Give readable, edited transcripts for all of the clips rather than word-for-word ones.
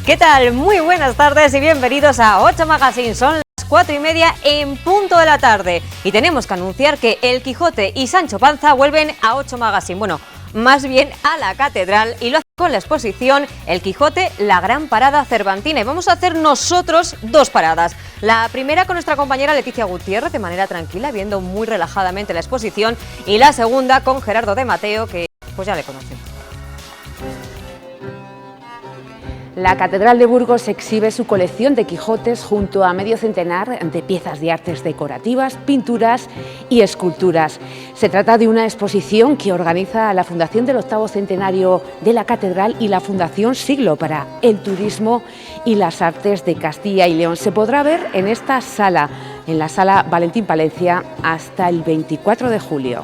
¿Qué tal? Muy buenas tardes y bienvenidos a 8 Magazine. Son las 4:30 en punto de la tarde y tenemos que anunciar que El Quijote y Sancho Panza vuelven a 8 Magazine. Bueno, más bien a la Catedral, y lo hace con la exposición El Quijote, la gran parada cervantina. Y vamos a hacer nosotros dos paradas. La primera con nuestra compañera Leticia Gutiérrez, de manera tranquila, viendo muy relajadamente la exposición. Y la segunda con Gerardo de Mateo, que pues ya le conocen. La Catedral de Burgos exhibe su colección de Quijotes junto a medio centenar de piezas de artes decorativas, pinturas y esculturas. Se trata de una exposición que organiza la Fundación del Octavo Centenario de la Catedral y la Fundación Siglo para el Turismo y las Artes de Castilla y León. Se podrá ver en esta sala, en la Sala Valentín Palencia, hasta el 24 de julio.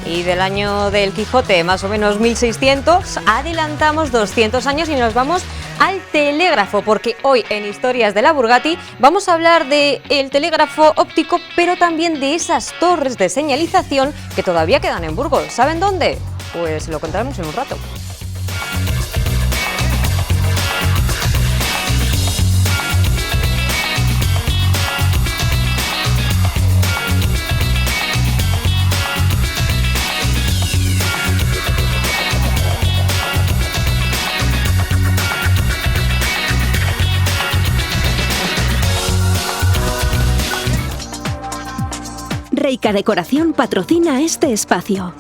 Y del año del Quijote, más o menos 1600, adelantamos 200 años y nos vamos al telégrafo, porque hoy en Historias de la Burgati vamos a hablar del telégrafo óptico, pero también de esas torres de señalización que todavía quedan en Burgos. ¿Saben dónde? Pues lo contaremos en un rato. Reika Decoración patrocina este espacio.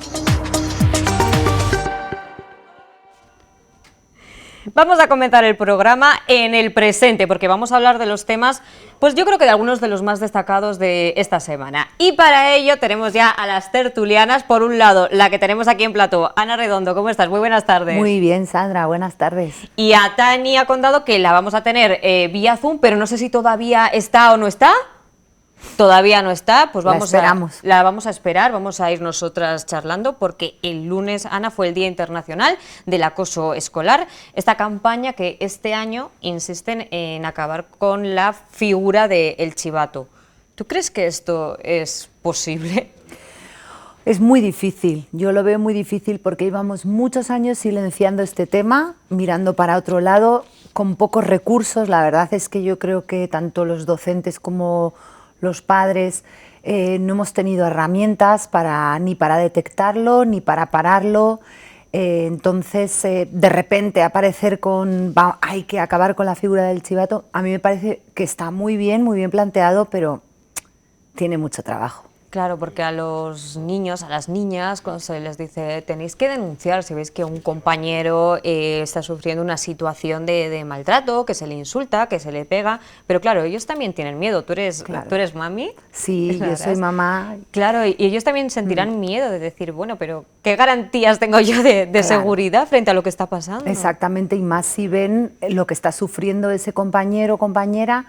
Vamos a comenzar el programa en el presente, porque vamos a hablar de los temas, pues yo creo que de algunos de los más destacados de esta semana. Y para ello tenemos ya a las tertulianas. Por un lado, la que tenemos aquí en plató, Ana Redondo, ¿cómo estás? Muy buenas tardes. Muy bien, Sandra, buenas tardes. Y a Tania Condado, que la vamos a tener vía Zoom, pero no sé si todavía está o no está. Todavía no está, pues la vamos a esperar, vamos a ir nosotras charlando, porque el lunes, Ana, fue el Día Internacional del Acoso Escolar, esta campaña que este año insisten en acabar con la figura del chivato. ¿Tú crees que esto es posible? Es muy difícil, yo lo veo muy difícil porque llevamos muchos años silenciando este tema, mirando para otro lado, con pocos recursos. La verdad es que yo creo que tanto los docentes como los padres no hemos tenido herramientas ni para detectarlo ni para pararlo. Entonces, de repente aparecer hay que acabar con la figura del chivato, a mí me parece que está muy bien planteado, pero tiene mucho trabajo. Claro, porque a los niños, a las niñas, cuando se les dice tenéis que denunciar si veis que un compañero está sufriendo una situación de maltrato, que se le insulta, que se le pega, pero claro, ellos también tienen miedo. ¿Tú eres mami? Sí, yo soy mamá. Claro, y ellos también sentirán miedo de decir, bueno, pero ¿qué garantías tengo yo de seguridad frente a lo que está pasando? Exactamente, y más si ven lo que está sufriendo ese compañero o compañera,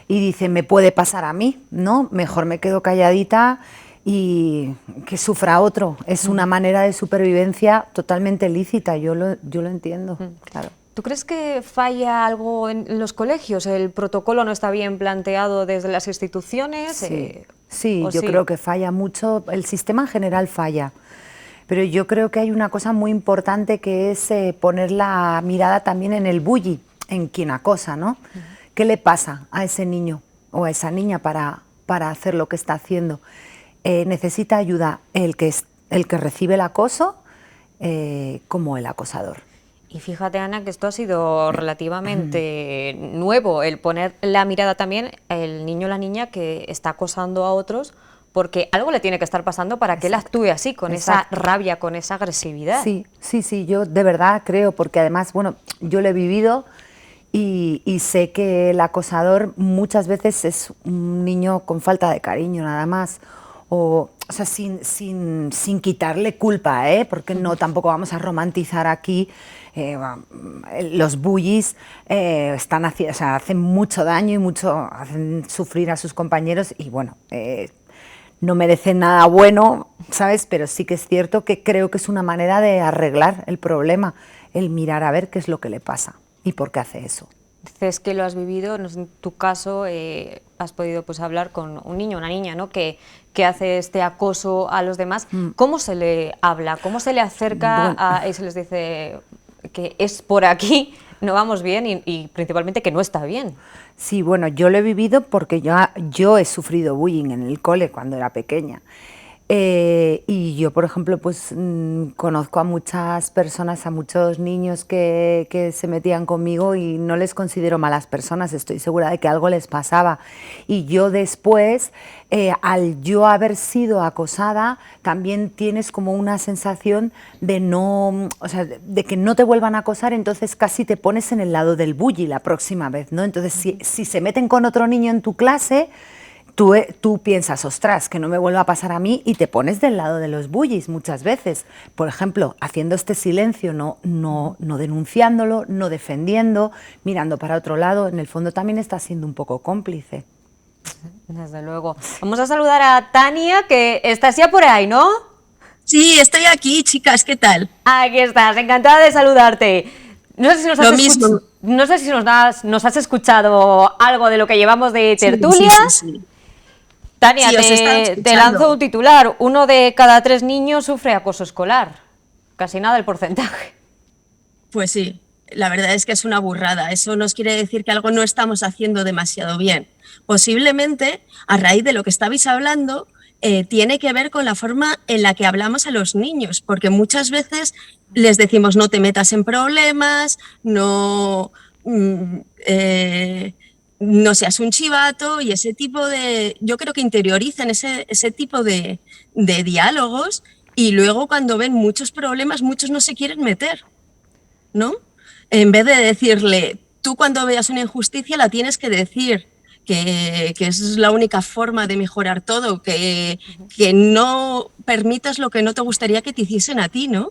y dicen, me puede pasar a mí, ¿no? Mejor me quedo calladita y que sufra otro. Es una manera de supervivencia totalmente lícita, yo lo entiendo, claro. ¿Tú crees que falla algo en los colegios? ¿El protocolo no está bien planteado desde las instituciones? Sí, yo creo que falla mucho, el sistema en general falla, pero yo creo que hay una cosa muy importante que es poner la mirada también en el bully, en quien acosa, ¿no? ¿Qué le pasa a ese niño o a esa niña para hacer lo que está haciendo? Necesita ayuda el que recibe el acoso como el acosador. Y fíjate, Ana, que esto ha sido relativamente nuevo, el poner la mirada también el niño o la niña que está acosando a otros, porque algo le tiene que estar pasando para que él actúe así, con esa rabia, con esa agresividad. Sí, yo de verdad creo, porque además, bueno, yo lo he vivido. Y sé que el acosador muchas veces es un niño con falta de cariño nada más, o sea, sin quitarle culpa, porque no, tampoco vamos a romantizar aquí. Los bullies hacen mucho daño y hacen sufrir a sus compañeros, y bueno, no merecen nada bueno, ¿sabes? Pero sí que es cierto que creo que es una manera de arreglar el problema, el mirar a ver qué es lo que le pasa. ¿Y por qué hace eso? Dices que lo has vivido, en tu caso has podido pues hablar con un niño, una niña, ¿no? que hace este acoso a los demás. ¿Cómo se le habla? ¿Cómo se le acerca y se les dice, que es por aquí, no vamos bien y principalmente que no está bien. Sí, bueno, yo lo he vivido porque yo he sufrido bullying en el cole cuando era pequeña. Y yo, por ejemplo, pues conozco a muchas personas, a muchos niños que se metían conmigo y no les considero malas personas, estoy segura de que algo les pasaba. Y yo después, al yo haber sido acosada, también tienes como una sensación de no, o sea, de que no te vuelvan a acosar, entonces casi te pones en el lado del bully la próxima vez, ¿no? Entonces, si se meten con otro niño en tu clase, tú piensas, ostras, que no me vuelva a pasar a mí, y te pones del lado de los bullies muchas veces. Por ejemplo, haciendo este silencio, no denunciándolo, no defendiendo, mirando para otro lado, en el fondo también estás siendo un poco cómplice. Desde luego. Vamos a saludar a Tania, que estás ya por ahí, ¿no? Sí, estoy aquí, chicas, ¿qué tal? Aquí estás, encantada de saludarte. No sé si nos Lo mismo. No sé si nos has escuchado algo de lo que llevamos de tertulia. Sí. Tania, Sí, os estaba te escuchando. lanzo un titular. 1 de cada 3 niños sufre acoso escolar. Casi nada el porcentaje. Pues sí, la verdad es que es una burrada. Eso nos quiere decir que algo no estamos haciendo demasiado bien. Posiblemente, a raíz de lo que estabais hablando, tiene que ver con la forma en la que hablamos a los niños, porque muchas veces les decimos no te metas en problemas, no seas un chivato, y ese tipo de... Yo creo que interiorizan ese tipo de diálogos, y luego cuando ven muchos problemas, muchos no se quieren meter, ¿no? En vez de decirle, tú cuando veas una injusticia la tienes que decir, que es la única forma de mejorar todo, que no permitas lo que no te gustaría que te hiciesen a ti, ¿no?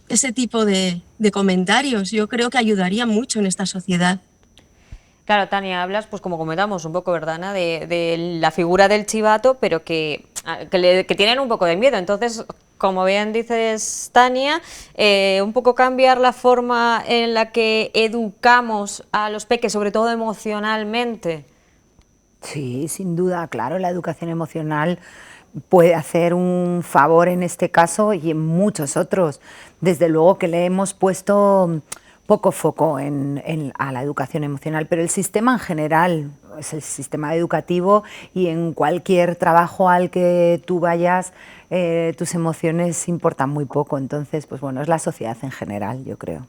Ese tipo de comentarios yo creo que ayudaría mucho en esta sociedad. Claro, Tania, hablas, pues como comentamos un poco, ¿verdad?, Ana? De la figura del chivato, pero que tienen un poco de miedo. Entonces, como bien dices, Tania, un poco cambiar la forma en la que educamos a los peques, sobre todo emocionalmente. Sí, sin duda, claro, la educación emocional puede hacer un favor en este caso y en muchos otros. Desde luego que le hemos puesto poco foco a la educación emocional, pero el sistema en general, es el sistema educativo, y en cualquier trabajo al que tú vayas, tus emociones importan muy poco. Entonces, pues bueno, es la sociedad en general, yo creo.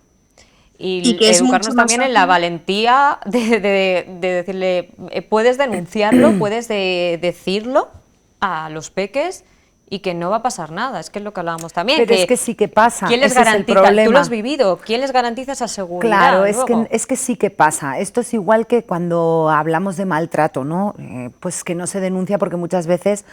Y que es educarnos mucho más también en la fácil. valentía de decirle, puedes denunciarlo, puedes decirlo a los peques y que no va a pasar nada. Es que es lo que hablábamos también. Pero es que sí que pasa, ¿Quién les ese es el garantiza? Tú problema. lo has vivido. ¿Quién les garantiza esa seguridad? Claro, luego? es que sí que pasa. Esto es igual que cuando hablamos de maltrato, ¿no? Pues que no se denuncia porque muchas veces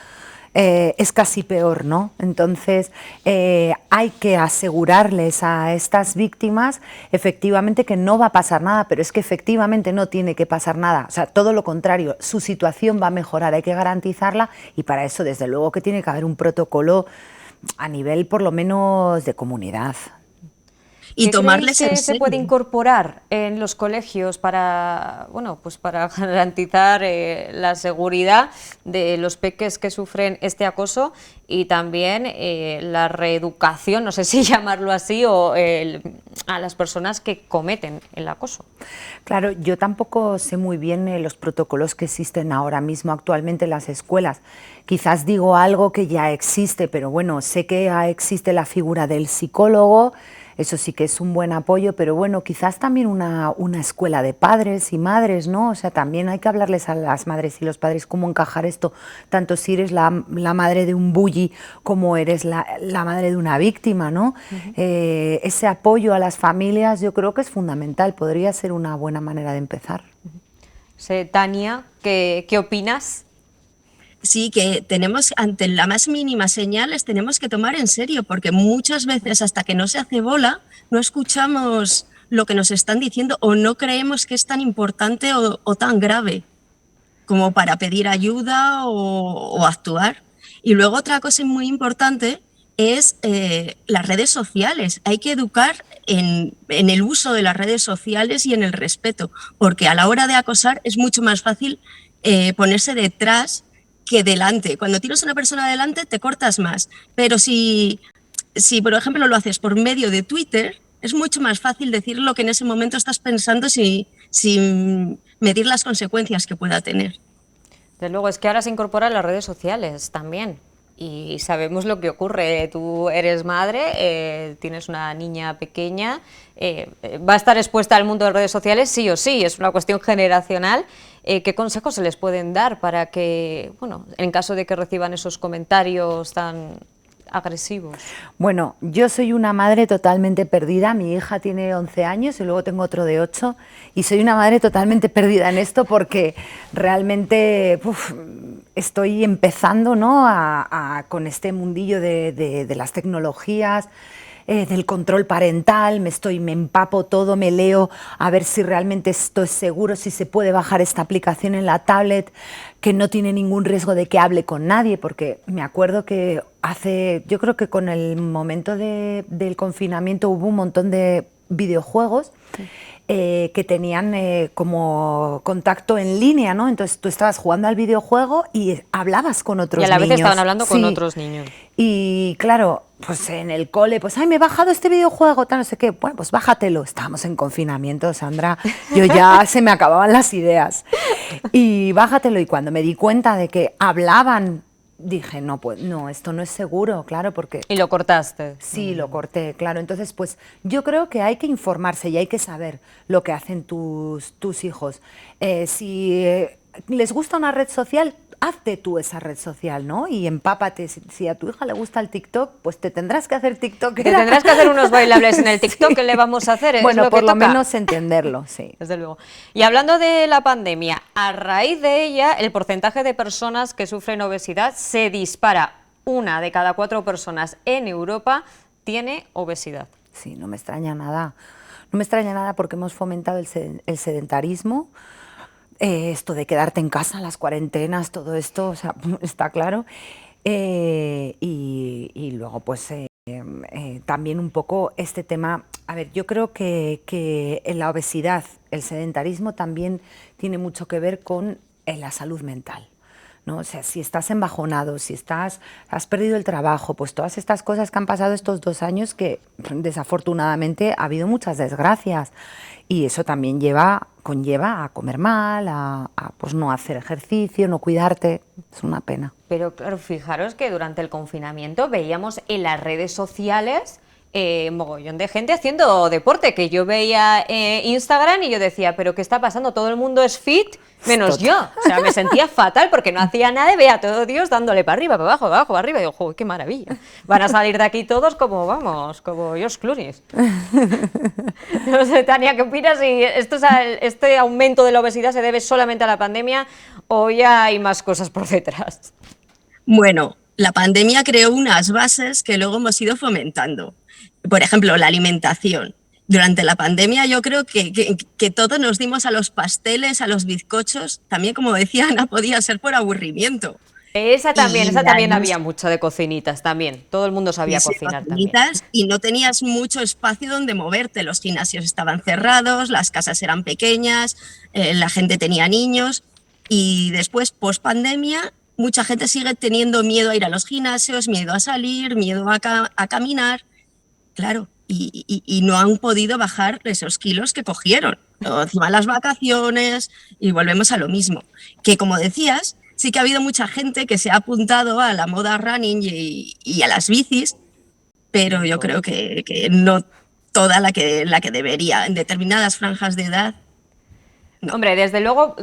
es casi peor, ¿no? Entonces hay que asegurarles a estas víctimas efectivamente que no va a pasar nada, pero es que efectivamente no tiene que pasar nada. O sea, todo lo contrario, su situación va a mejorar, hay que garantizarla, y para eso desde luego que tiene que haber un protocolo a nivel por lo menos de comunidad. Y ¿Qué tomarles creéis en que se puede serio. incorporar en los colegios para, bueno, pues para garantizar la seguridad de los peques que sufren este acoso, y también la reeducación, no sé si llamarlo así, o a las personas que cometen el acoso? Claro, yo tampoco sé muy bien los protocolos que existen ahora mismo actualmente en las escuelas. Quizás digo algo que ya existe, pero bueno, sé que existe la figura del psicólogo. Eso sí que es un buen apoyo, pero bueno, quizás también una escuela de padres y madres, ¿no? O sea, también hay que hablarles a las madres y los padres cómo encajar esto, tanto si eres la madre de un bully como eres la madre de una víctima, ¿no? Ese apoyo a las familias yo creo que es fundamental, podría ser una buena manera de empezar. Tania, ¿qué opinas? Sí, que tenemos, ante la más mínima señal, les tenemos que tomar en serio, porque muchas veces hasta que no se hace bola no escuchamos lo que nos están diciendo, o no creemos que es tan importante o tan grave como para pedir ayuda o actuar. Y luego otra cosa muy importante es las redes sociales. Hay que educar en el uso de las redes sociales y en el respeto, porque a la hora de acosar es mucho más fácil ponerse detrás que delante. Cuando tienes a una persona delante te cortas más, pero si por ejemplo lo haces por medio de Twitter, Es mucho más fácil decir lo que en ese momento estás pensando sin medir las consecuencias que pueda tener. Desde luego, es que ahora se incorporan las redes sociales también. Y sabemos lo que ocurre. Tú eres madre, tienes una niña pequeña, va a estar expuesta al mundo de redes sociales sí o sí, es una cuestión generacional. ¿Qué consejos se les pueden dar para que, bueno, en caso de que reciban esos comentarios tan agresivos? Bueno, yo soy una madre totalmente perdida, mi hija tiene 11 años y luego tengo otro de 8 y soy una madre totalmente perdida en esto porque realmente estoy empezando, ¿no?, con este mundillo de las tecnologías, del control parental, me empapo todo, me leo a ver si realmente esto es seguro, si se puede bajar esta aplicación en la tablet, que no tiene ningún riesgo de que hable con nadie, porque me acuerdo que yo creo que con el momento del confinamiento hubo un montón de videojuegos que tenían como contacto en línea, ¿no? Entonces tú estabas jugando al videojuego y hablabas con otros niños. Y a la vez estaban hablando con otros niños. Y claro, pues en el cole, pues ay, me he bajado este videojuego, tal, no sé qué. Bueno, pues bájatelo. Estábamos en confinamiento, Sandra. Yo ya se me acababan las ideas. Y bájatelo. Y cuando me di cuenta de que hablaban, dije, no, pues no, esto no es seguro, claro, porque... ¿Y lo cortaste? Sí, lo corté, claro. Entonces, pues yo creo que hay que informarse y hay que saber lo que hacen tus hijos. Si les gusta una red social, hazte tú esa red social, ¿no? Y empápate. Si a tu hija le gusta el TikTok, pues te tendrás que hacer TikTok. Te tendrás que hacer unos bailables en el TikTok, ¿qué le vamos a hacer? Bueno, ¿Es lo por que lo toca? menos entenderlo, sí. Desde luego. Y hablando de la pandemia, a raíz de ella, el porcentaje de personas que sufren obesidad se dispara. 1 de cada 4 personas en Europa tiene obesidad. Sí, no me extraña nada. No me extraña nada porque hemos fomentado el sedentarismo, esto de quedarte en casa, las cuarentenas, todo esto, o sea, está claro. Y luego, pues, también un poco este tema. A ver, yo creo que en la obesidad, el sedentarismo también tiene mucho que ver con la salud mental, ¿no? O sea, si estás embajonado, si has perdido el trabajo, pues todas estas cosas que han pasado estos 2 años que desafortunadamente ha habido muchas desgracias y eso también conlleva a comer mal, a pues no hacer ejercicio, no cuidarte, es una pena. Pero claro, fijaros que durante el confinamiento veíamos en las redes sociales mogollón de gente haciendo deporte, que yo veía Instagram y yo decía, pero ¿qué está pasando? Todo el mundo es fit, menos yo. O sea, me sentía fatal porque no hacía nada y veía a todo Dios dándole para arriba, para abajo, para abajo, para arriba. Y digo, ¡joder, qué maravilla! Van a salir de aquí todos como, vamos, como George Clooney. No sé, Tania, ¿qué opinas? Si este aumento de la obesidad se debe solamente a la pandemia o ya hay más cosas por detrás. Bueno, la pandemia creó unas bases que luego hemos ido fomentando. Por ejemplo, la alimentación. Durante la pandemia yo creo que todos nos dimos a los pasteles, a los bizcochos. También, como decía Ana, podía ser por aburrimiento. Esa también había mucho de cocinitas también. Todo el mundo sabía cocinar también. Y no tenías mucho espacio donde moverte. Los gimnasios estaban cerrados, las casas eran pequeñas, la gente tenía niños. Y después, post pandemia, mucha gente sigue teniendo miedo a ir a los gimnasios, miedo a salir, miedo a caminar. Claro, y no han podido bajar esos kilos que cogieron. Encima las vacaciones y volvemos a lo mismo. Que como decías, sí que ha habido mucha gente que se ha apuntado a la moda running y a las bicis, pero yo creo que no toda la que debería. En determinadas franjas de edad. No. Hombre, desde luego,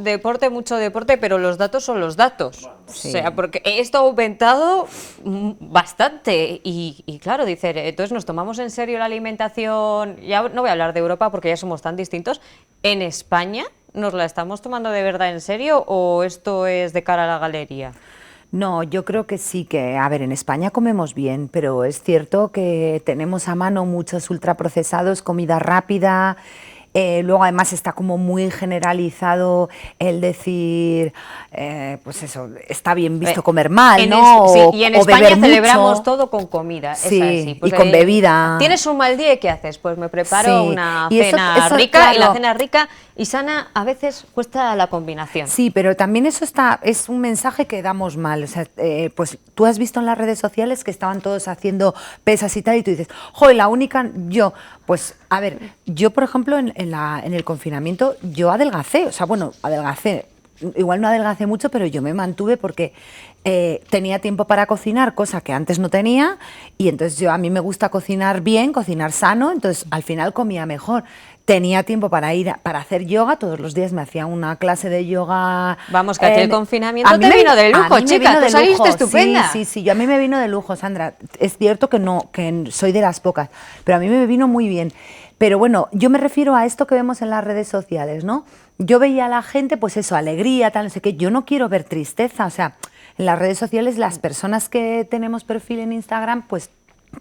mucho deporte, pero los datos son los datos. Sí. O sea, porque esto ha aumentado bastante. Y claro, dice, entonces nos tomamos en serio la alimentación. Ya no voy a hablar de Europa porque ya somos tan distintos. ¿En España nos la estamos tomando de verdad en serio o esto es de cara a la galería? No, yo creo que sí, que, a ver, en España comemos bien, pero es cierto que tenemos a mano muchos ultraprocesados, comida rápida. Luego además está como muy generalizado el decir, pues eso, está bien visto comer mal, ¿no? Sí, y en España celebramos todo con comida. Sí, así. Pues y con bebida. Tienes un mal día y ¿qué haces? Pues me preparo una cena rica, claro. Y la cena rica y sana a veces cuesta la combinación. Sí, pero también eso es un mensaje que damos mal. O sea, pues tú has visto en las redes sociales que estaban todos haciendo pesas y tal y tú dices, joder, la única, yo, Pues, a ver, yo, por ejemplo, en el confinamiento, yo adelgacé, o sea, bueno, adelgacé, igual no adelgacé mucho, pero yo me mantuve porque tenía tiempo para cocinar, cosa que antes no tenía, y entonces a mí me gusta cocinar bien, cocinar sano, entonces al final comía mejor. Tenía tiempo para hacer yoga, todos los días me hacía una clase de yoga. Vamos, que a ti el confinamiento te vino de lujo, chica, tú saliste estupenda. Sí, yo a mí me vino de lujo, Sandra. Es cierto que no, que soy de las pocas, pero a mí me vino muy bien. Pero bueno, yo me refiero a esto que vemos en las redes sociales, ¿no? Yo veía a la gente, pues eso, alegría, tal, no sé qué. Yo no quiero ver tristeza, o sea, en las redes sociales las personas que tenemos perfil en Instagram, pues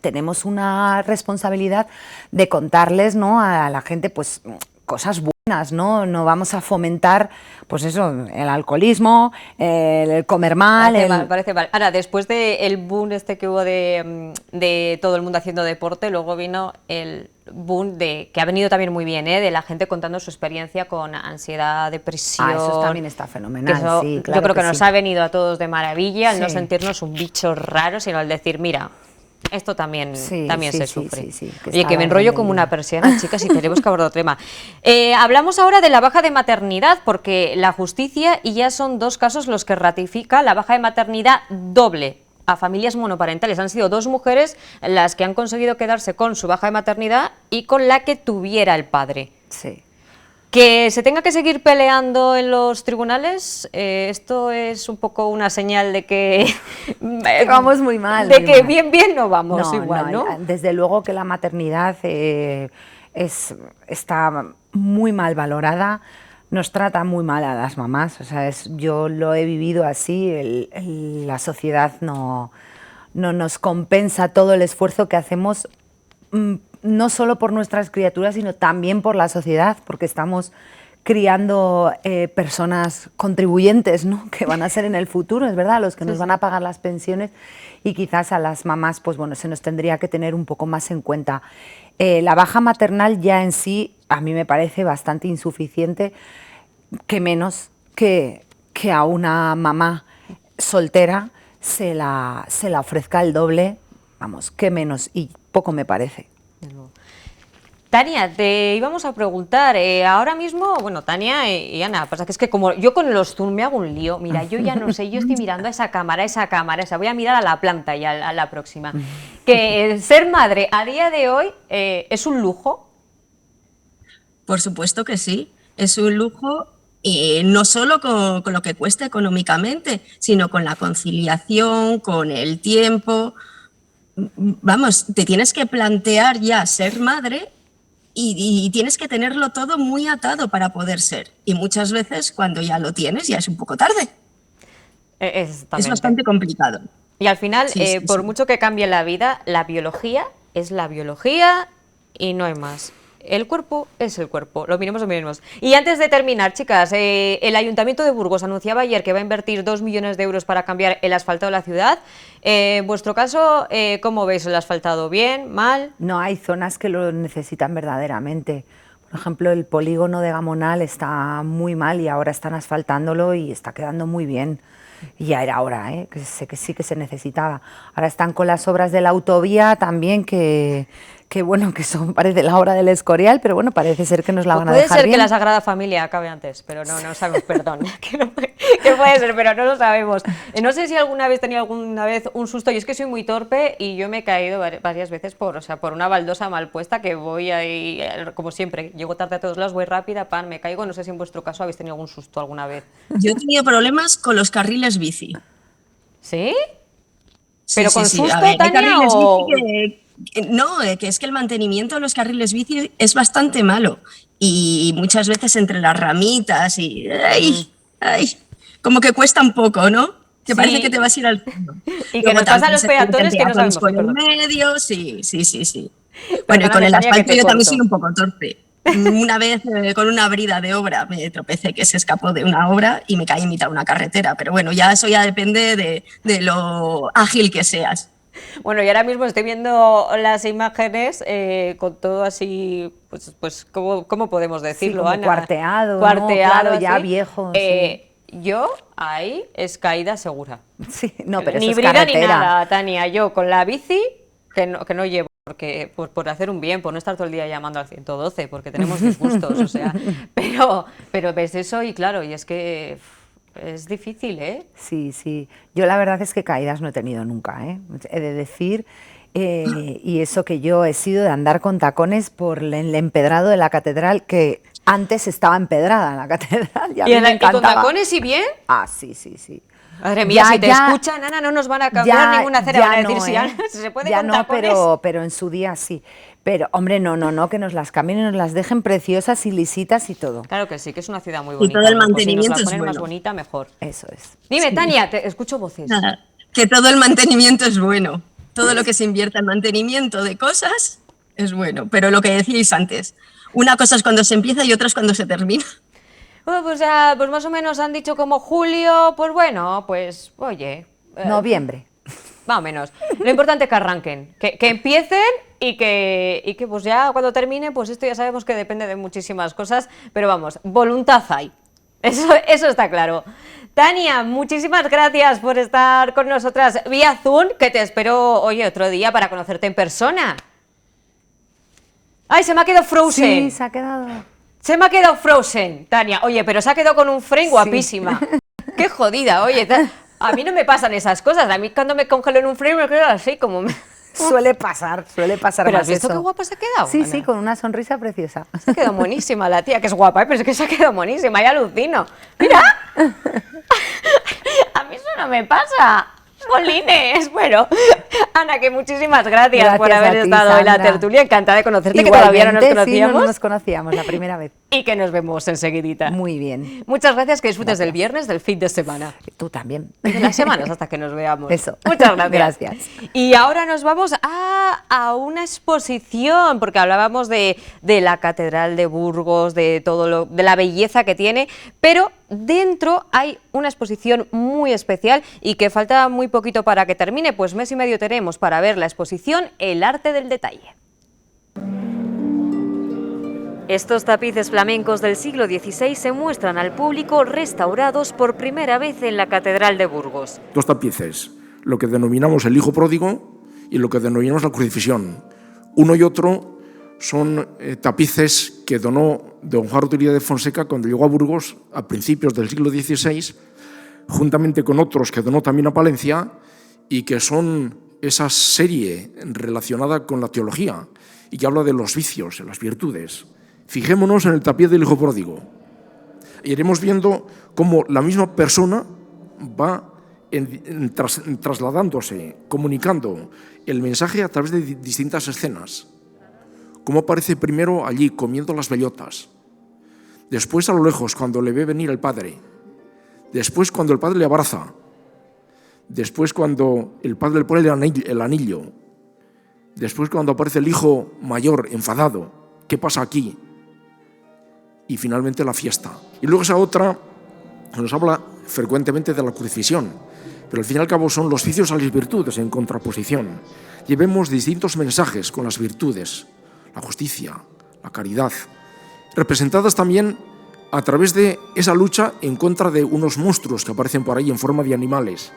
tenemos una responsabilidad de contarles, ¿no?, a la gente, pues, cosas buenas, ¿no? No vamos a fomentar, pues eso, el alcoholismo, el comer mal. Parece mal. Ahora, después del boom este que hubo de todo el mundo haciendo deporte, luego vino el boom que ha venido también muy bien, de la gente contando su experiencia con ansiedad, depresión. Eso también está fenomenal, sí, claro. Yo creo que nos ha venido a todos de maravilla, el no Sí. sentirnos un bicho raro, sino el decir, mira, esto también se sufre. Oye, que me enrollo como una persiana, chicas, y tenemos que abordar otro tema. Hablamos ahora de la baja de maternidad, porque la justicia, y ya son 2 casos los que ratifica la baja de maternidad doble a familias monoparentales. Han sido 2 mujeres las que han conseguido quedarse con su baja de maternidad y con la que tuviera el padre. Sí. Que se tenga que seguir peleando en los tribunales, esto es un poco una señal de que vamos muy mal. De que bien no vamos igual, ¿no? Desde luego que la maternidad está muy mal valorada, nos trata muy mal a las mamás, o sea, yo lo he vivido así, la sociedad no nos compensa todo el esfuerzo que hacemos, no solo por nuestras criaturas, sino también por la sociedad, porque estamos criando personas contribuyentes, ¿no?, que van a ser en el futuro, es verdad, los que nos van a pagar las pensiones, y quizás a las mamás, pues bueno, se nos tendría que tener un poco más en cuenta. La baja maternal ya en sí a mí me parece bastante insuficiente, que menos que a una mamá soltera se la ofrezca el doble, vamos, que menos, y poco me parece. Tania, te íbamos a preguntar, ahora mismo, bueno, Tania y Ana, pasa que es que como yo con los Zoom me hago un lío, mira, yo ya no sé, yo estoy mirando a esa cámara, voy a mirar a la planta ya, a la próxima. Que ser madre a día de hoy es un lujo. Por supuesto que sí, es un lujo, no solo con lo que cuesta económicamente, sino con la conciliación, con el tiempo. Vamos, te tienes que plantear ya ser madre y tienes que tenerlo todo muy atado para poder ser. Y muchas veces cuando ya lo tienes ya es un poco tarde. Es bastante complicado. Y al final, por mucho que cambie la vida, la biología es la biología y no hay más. El cuerpo es el cuerpo, lo miremos. Y antes de terminar, chicas, el Ayuntamiento de Burgos anunciaba ayer que va a invertir 2 millones de euros para cambiar el asfaltado de la ciudad. En vuestro caso, ¿cómo veis el asfaltado? ¿Bien? ¿Mal? No, hay zonas que lo necesitan verdaderamente. Por ejemplo, el polígono de Gamonal está muy mal y ahora están asfaltándolo y está quedando muy bien. Y ya era hora, que sé que sí que se necesitaba. Ahora están con las obras de la autovía también, que bueno, que son, parece la hora del Escorial, pero bueno, parece ser que nos la van a dejar bien. Puede ser bien. que la Sagrada Familia acabe antes, pero no sabemos, perdón. que puede ser, pero no lo sabemos. No sé si alguna vez tenía un susto, y es que soy muy torpe y yo me he caído varias veces por una baldosa mal puesta, que voy ahí, como siempre, llego tarde a todos lados, voy rápida, me caigo. No sé si en vuestro caso habéis tenido algún susto alguna vez. Yo he tenido problemas con los carriles bici. ¿Sí? Sí, ¿Pero con susto, a ver, Tania, o...? No, que es que el mantenimiento de los carriles bici es bastante malo y muchas veces entre las ramitas y como que cuesta un poco, ¿no? Que parece que te vas a ir al fondo. Y que nos pasa a los peatones que no sabemos por el medio, sí. Bueno, y con el asfalto yo también soy un poco torpe. Una vez con una brida de obra me tropecé, que se escapó de una obra y me caí en mitad de una carretera, pero bueno, eso ya depende de lo ágil que seas. Bueno, y ahora mismo estoy viendo las imágenes con todo así, pues ¿cómo podemos decirlo, como Ana? Cuarteado, ¿no? Claro, ya viejo. Sí. Yo ahí es caída segura. Sí, no, pero ni eso es brida carretera. Ni nada, Tania. Yo con la bici que no llevo. porque por hacer un bien, por no estar todo el día llamando al 112, porque tenemos disgustos, o sea, pero ves eso y claro, y es que es difícil, ¿eh? Sí, sí. Yo la verdad es que caídas no he tenido nunca, ¿eh? He de decir, y eso que yo he sido de andar con tacones por el empedrado de la catedral, que antes estaba empedrada la catedral, y a mí me ¿Y con encantaba. tacones y bien? Ah, sí, sí, sí. Madre mía, Ya, si te ya, escuchan, Ana, no nos van a cambiar ninguna cera, van a decir no, si, ¿eh? si se puede ya con no, tacones. pero en su día sí. Pero, hombre, no, que nos las cambien y nos las dejen preciosas y lisitas y todo. Claro que sí, que es una ciudad muy Y bonita. todo el Burgos, mantenimiento si nos es la ponen más bueno. bonita, mejor. Eso es. Dime, Tania, te escucho voces. Nada, que todo el mantenimiento es bueno. Todo lo que se invierta en mantenimiento de cosas es bueno. Pero lo que decíais antes, una cosa es cuando se empieza y otra es cuando se termina. Bueno, pues ya, pues más o menos han dicho como julio, pues bueno, pues oye, Noviembre. más o menos. Lo importante es que arranquen, que empiecen y que pues ya cuando termine, pues esto ya sabemos que depende de muchísimas cosas, pero vamos, voluntad hay. Eso está claro. Tania, muchísimas gracias por estar con nosotras vía Zoom, que te espero, oye, otro día para conocerte en persona. ¡Ay, se me ha quedado Frozen! Sí, se ha quedado. Se me ha quedado Frozen, Tania. Oye, pero se ha quedado con un frame guapísima. Qué jodida, oye. A mí no me pasan esas cosas. A mí cuando me congelo en un frame me quedo así como... Suele pasar ¿Pero más has visto eso. qué guapa se ha quedado? Sí, Ana? sí, con una sonrisa preciosa. Se ha quedado buenísima la tía, que es guapa, pero es que se ha quedado buenísima, ya alucino. ¡Mira! A mí eso no me pasa. Jolines, bueno, Ana, que muchísimas gracias por Gracias haber a ti, estado en la Sandra. tertulia, encantada de conocerte, que todavía no nos Igualmente, sí, conocíamos, no nos conocíamos la primera vez. y que nos vemos enseguidita. Muy bien. Muchas gracias, que disfrutes del viernes, del fin de semana. Tú también. Y de las semanas hasta que nos veamos. Eso. Muchas gracias. Gracias. Y ahora nos vamos a una exposición, porque hablábamos de la Catedral de Burgos, de todo de la belleza que tiene, pero dentro hay una exposición muy especial y que falta muy poquito para que termine, pues mes y medio tenemos para ver la exposición El arte del detalle. Estos tapices flamencos del siglo XVI se muestran al público restaurados por primera vez en la Catedral de Burgos. Dos tapices, lo que denominamos el Hijo Pródigo y lo que denominamos la Crucifixión. Uno y otro son tapices que donó don Juan Rodríguez de Fonseca cuando llegó a Burgos a principios del siglo XVI, juntamente con otros que donó también a Palencia, y que son esa serie relacionada con la teología y que habla de los vicios, de las virtudes. Fijémonos en el tapiz del Hijo Pródigo. Y iremos viendo cómo la misma persona va trasladándose, comunicando el mensaje a través de distintas escenas. Cómo aparece primero allí comiendo las bellotas, después a lo lejos cuando le ve venir el padre, después cuando el padre le abraza, después cuando el padre le pone el anillo, después cuando aparece el hijo mayor enfadado, ¿qué pasa aquí? Y finalmente la fiesta. Y luego esa otra nos habla frecuentemente de la crucifixión, pero al fin y al cabo son los vicios a las virtudes en contraposición. Llevemos distintos mensajes con las virtudes, la justicia, la caridad, representadas también a través de esa lucha en contra de unos monstruos que aparecen por ahí en forma de animales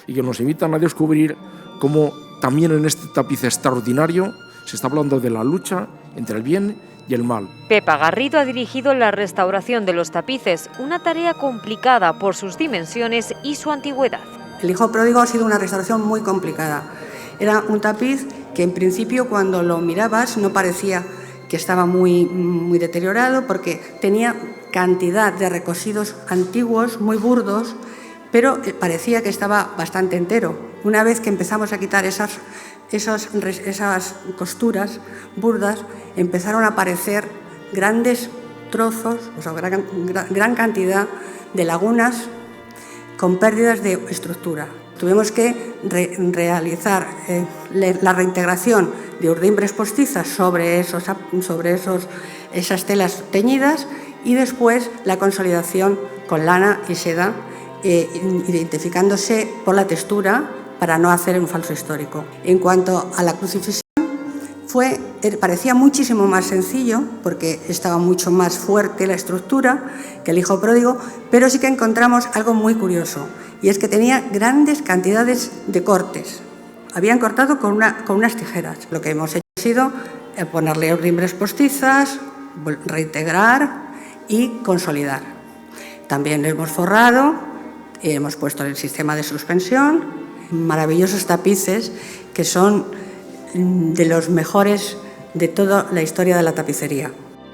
y que nos invitan a descubrir cómo también en este tapiz extraordinario se está hablando de la lucha entre el bien y el mal. Pepa Garrido ha dirigido la restauración de los tapices, una tarea complicada por sus dimensiones y su antigüedad. El Hijo Pródigo ha sido una restauración muy complicada. Era un tapiz que en principio cuando lo mirabas no parecía que estaba muy deteriorado porque tenía cantidad de recosidos antiguos, muy burdos, pero parecía que estaba bastante entero. Una vez que empezamos a quitar esas costuras burdas, empezaron a aparecer grandes trozos, o sea, gran cantidad de lagunas con pérdidas de estructura. Tuvimos que realizar la reintegración de urdimbres postizas sobre esas telas teñidas y después la consolidación con lana y seda, identificándose por la textura para no hacer un falso histórico. En cuanto a la crucifixión, parecía muchísimo más sencillo porque estaba mucho más fuerte la estructura que el Hijo Pródigo, pero sí que encontramos algo muy curioso, y es que tenía grandes cantidades de cortes. Habían cortado con unas tijeras. Lo que hemos hecho Ha sido ponerle rimbres postizas, reintegrar y consolidar. También le hemos forrado, hemos puesto el sistema de suspensión, maravillosos tapices que son de los mejores de toda la historia de la tapicería.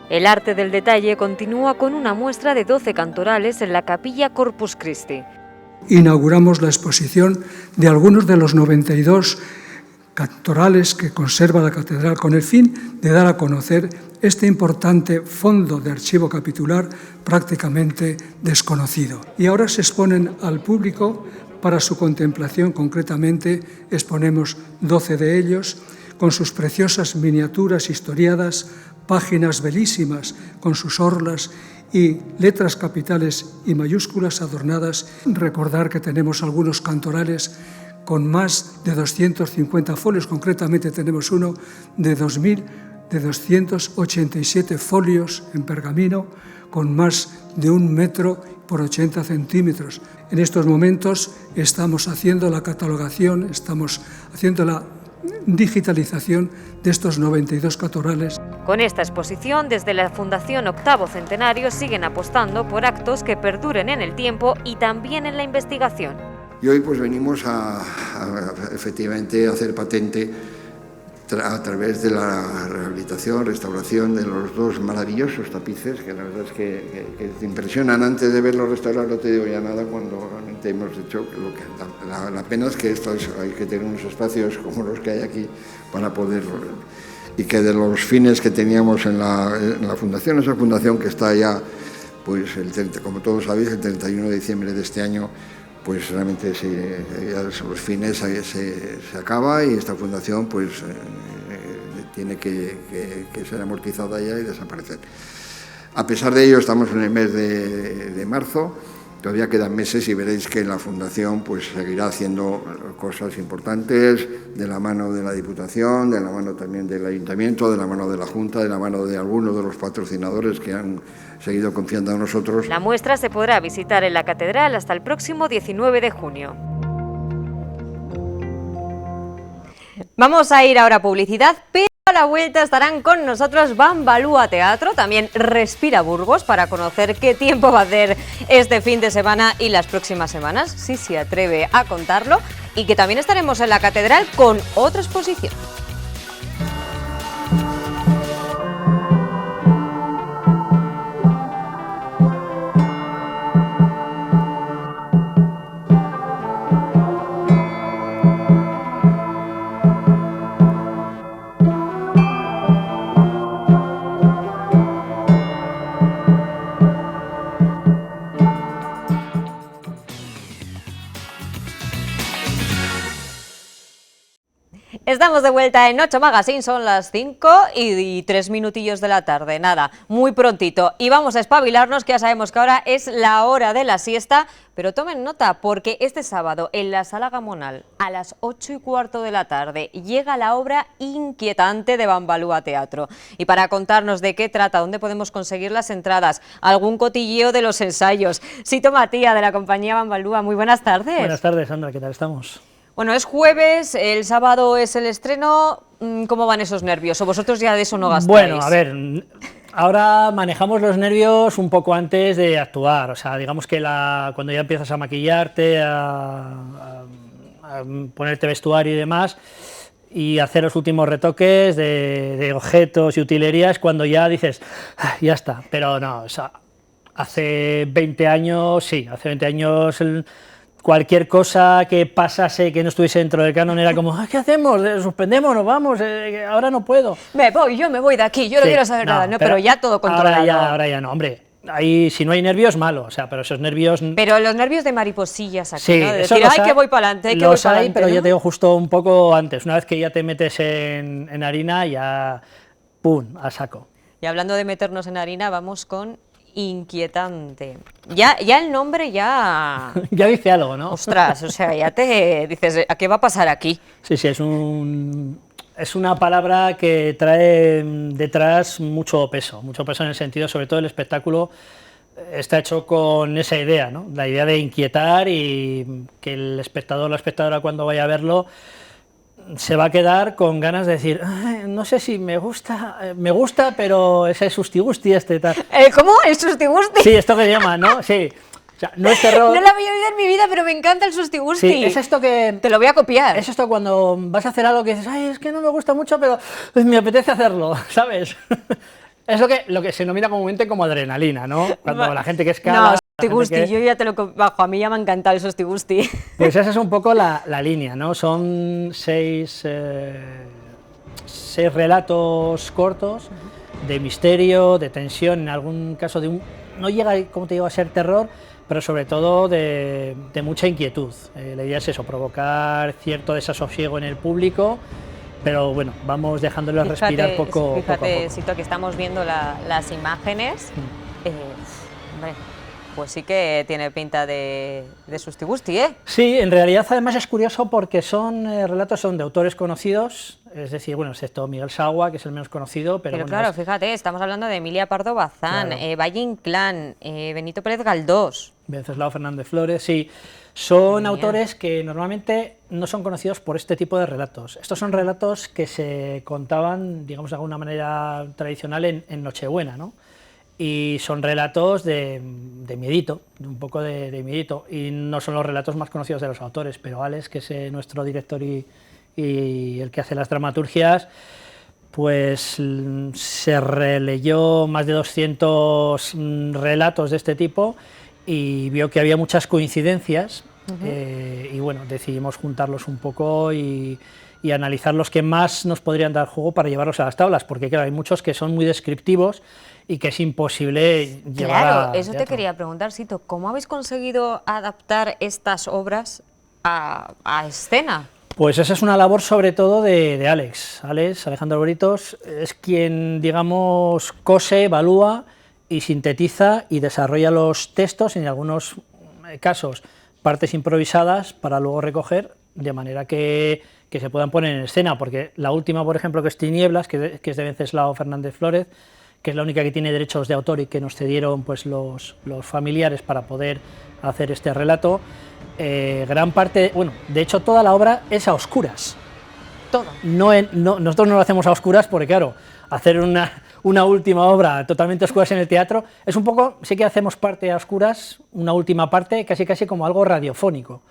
El arte del detalle continúa con una muestra de 12 cantorales en la capilla Corpus Christi. Inauguramos la exposición de algunos de los 92 cantorales que conserva la catedral con el fin de dar a conocer este importante fondo de archivo capitular prácticamente desconocido. Y ahora se exponen al público para su contemplación. Concretamente exponemos 12 de ellos con sus preciosas miniaturas historiadas, páginas belísimas con sus orlas y letras capitales y mayúsculas adornadas. Recordar que tenemos algunos cantorales con más de 250 folios, concretamente tenemos uno de 287 folios en pergamino, con más de 1 metro por 80 centímetros. En estos momentos estamos haciendo la catalogación, estamos haciendo la digitalización de estos 92 cantorales. Con esta exposición, desde la Fundación Octavo Centenario siguen apostando por actos que perduren en el tiempo y también en la investigación. Y hoy pues venimos a efectivamente hacer patente a través de la rehabilitación, restauración de los 2 maravillosos tapices, que la verdad es que te impresionan antes de verlos restaurados, no te digo ya nada cuando realmente hemos hecho lo que la pena es que hay que tener unos espacios como los que hay aquí para poder, y que de los fines que teníamos en la fundación, esa fundación que está ya, pues como todos sabéis, el 31 de diciembre de este año, pues realmente los fines se acaba y esta fundación pues tiene que ser amortizada ya y desaparecer. A pesar de ello, estamos en el mes de marzo, todavía quedan meses y veréis que la fundación pues seguirá haciendo cosas importantes de la mano de la Diputación, de la mano también del Ayuntamiento, de la mano de la Junta, de la mano de algunos de los patrocinadores que han seguido confiando en nosotros. La muestra se podrá visitar en la catedral hasta el próximo 19 de junio. Vamos a ir ahora a publicidad, pero a la vuelta estarán con nosotros Bambalúa Teatro, también Respira Burgos, para conocer qué tiempo va a hacer este fin de semana y las próximas semanas, si se atreve a contarlo, y que también estaremos en la catedral con otra exposición. Estamos de vuelta en 8 Magazine, son las 5 y 3 minutillos de la tarde, nada, muy prontito. Y vamos a espabilarnos, que ya sabemos que ahora es la hora de la siesta, pero tomen nota porque este sábado en la Sala Gamonal a las 8:15 de la tarde llega la obra inquietante de Bambalúa Teatro. Y para contarnos de qué trata, dónde podemos conseguir las entradas, algún cotilleo de los ensayos, Sito Matía de la compañía Bambalúa, muy buenas tardes. Buenas tardes, Sandra, ¿qué tal estamos? Bueno, es jueves, el sábado es el estreno. ¿Cómo van esos nervios? ¿O vosotros ya de eso no gastáis? Bueno, a ver, ahora manejamos los nervios un poco antes de actuar. O sea, digamos que cuando ya empiezas a maquillarte, a ponerte vestuario y demás, y hacer los últimos retoques de objetos y utilerías, cuando ya dices, ya está. Pero no, o sea, hace 20 años, sí, hace 20 años... Cualquier cosa que pasase que no estuviese dentro del canon era como, ¿qué hacemos? ¿Suspendemos? ¿Nos vamos? Ahora no puedo. Yo me voy de aquí, yo no quiero saber nada, ¿no? Pero ya todo controlado. Ahora ya no, hombre. Ahí, si no hay nervios, malo, o sea, pero esos nervios... Pero los nervios de mariposillas aquí, sí, ¿no? De decir, que voy para adelante, que voy para adelante. Pero ¿no? yo te digo justo un poco antes, una vez que ya te metes en harina, ya, ¡pum!, a saco. Y hablando de meternos en harina, vamos con... Inquietante. Ya el nombre ya... ya dice algo, ¿no? Ostras, o sea, ya te dices, ¿a qué va a pasar aquí? Sí, es una palabra que trae detrás mucho peso en el sentido, sobre todo el espectáculo está hecho con esa idea, ¿no? La idea de inquietar y que el espectador o la espectadora cuando vaya a verlo se va a quedar con ganas de decir, no sé si me gusta, pero ese susti-gusti tal. ¿Cómo? ¿El susti-gusti? Sí, esto que se llama, ¿no? Sí. O sea, no es terror. No lo había oído en mi vida, pero me encanta el susti-gusti. Sí, es esto que... Te lo voy a copiar. Es esto cuando vas a hacer algo que dices, ay, es que no me gusta mucho, pero me apetece hacerlo, ¿sabes? Es lo que se denomina comúnmente como adrenalina, ¿no? Cuando la gente que escala... No, susti-gusti, yo ya te lo bajo, a mí ya me ha encantado el susti-gusti. Pues esa es un poco la línea, ¿no? Son seis relatos cortos de misterio, de tensión, en algún caso no llega, como te digo, a ser terror, pero sobre todo de mucha inquietud. La idea es eso, provocar cierto desasosiego en el público, pero bueno, vamos dejándolos respirar poco a poco. Fíjate, Sito, que estamos viendo las imágenes, hombre, pues sí que tiene pinta de susti-gusti, ¿eh? Sí, en realidad además es curioso porque son relatos de autores conocidos, es decir, bueno, excepto Miguel Sagua, que es el menos conocido, pero bueno, claro, fíjate, estamos hablando de Emilia Pardo Bazán, claro. Valle Inclán, Benito Pérez Galdós, Venceslao Fernández Flores, sí, son autores que normalmente no son conocidos por este tipo de relatos. Estos son relatos que se contaban, digamos de alguna manera tradicional, en Nochebuena, ¿no? Y son relatos de miedito, un poco de miedito, y no son los relatos más conocidos de los autores, pero Alex, que es nuestro director y el que hace las dramaturgias, pues se releyó más de 200 relatos de este tipo y vio que había muchas coincidencias, y bueno, decidimos juntarlos un poco y analizar los que más nos podrían dar juego para llevarlos a las tablas, porque claro, hay muchos que son muy descriptivos y que es imposible llevar Claro, eso te quería preguntar, Sito, ¿cómo habéis conseguido adaptar estas obras a escena? Pues esa es una labor sobre todo de Alex. Alejandro Britos, es quien, digamos, cose, evalúa y sintetiza y desarrolla los textos, en algunos casos partes improvisadas, para luego recoger de manera que se puedan poner en escena, porque la última, por ejemplo, que es Tinieblas, que es de Venceslao Fernández Flores, que es la única que tiene derechos de autor y que nos cedieron pues los familiares para poder hacer este relato, gran parte, bueno, de hecho toda la obra es a oscuras. Todo. Nosotros no lo hacemos a oscuras porque claro, hacer una última obra totalmente a oscuras en el teatro es un poco, sí que hacemos parte a oscuras, una última parte casi como algo radiofónico.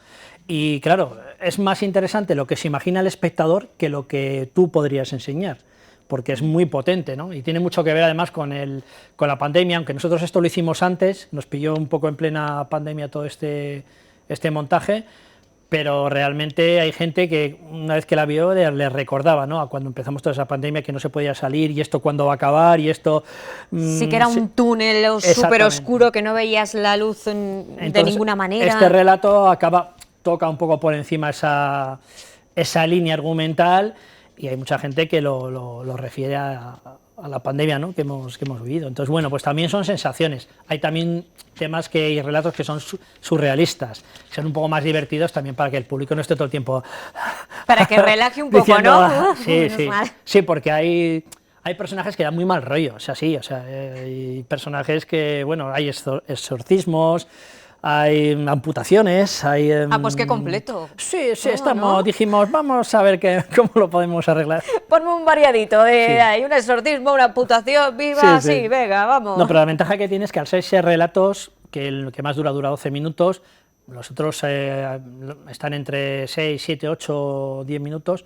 Y claro, es más interesante lo que se imagina el espectador que lo que tú podrías enseñar, porque es muy potente, ¿no? Y tiene mucho que ver además con la pandemia, aunque nosotros esto lo hicimos antes, nos pilló un poco en plena pandemia todo este montaje, pero realmente hay gente que una vez que la vio le recordaba, ¿no?, a cuando empezamos toda esa pandemia, que no se podía salir, y esto cuándo va a acabar, y esto... Sí que era un túnel súper oscuro, que no veías la luz de ninguna manera. Este relato toca un poco por encima esa línea argumental, y hay mucha gente que lo refiere a la pandemia, ¿no?, que hemos vivido. Entonces, bueno, pues también son sensaciones. Hay también temas y relatos que son surrealistas, que son un poco más divertidos también para que el público no esté todo el tiempo... Para que relaje un poco, diciendo, ¿no? Sí, porque hay personajes que dan muy mal rollo, o sea, hay personajes que, bueno, hay exorcismos, hay amputaciones, hay... pues qué completo. Sí, dijimos, vamos a ver cómo lo podemos arreglar. Ponme un variadito, hay un exorcismo, una amputación, viva, sí, venga, vamos. No, pero la ventaja que tiene es que al ser 6 relatos, que el que más dura 12 minutos, los otros están entre 6, 7, 8, 10 minutos,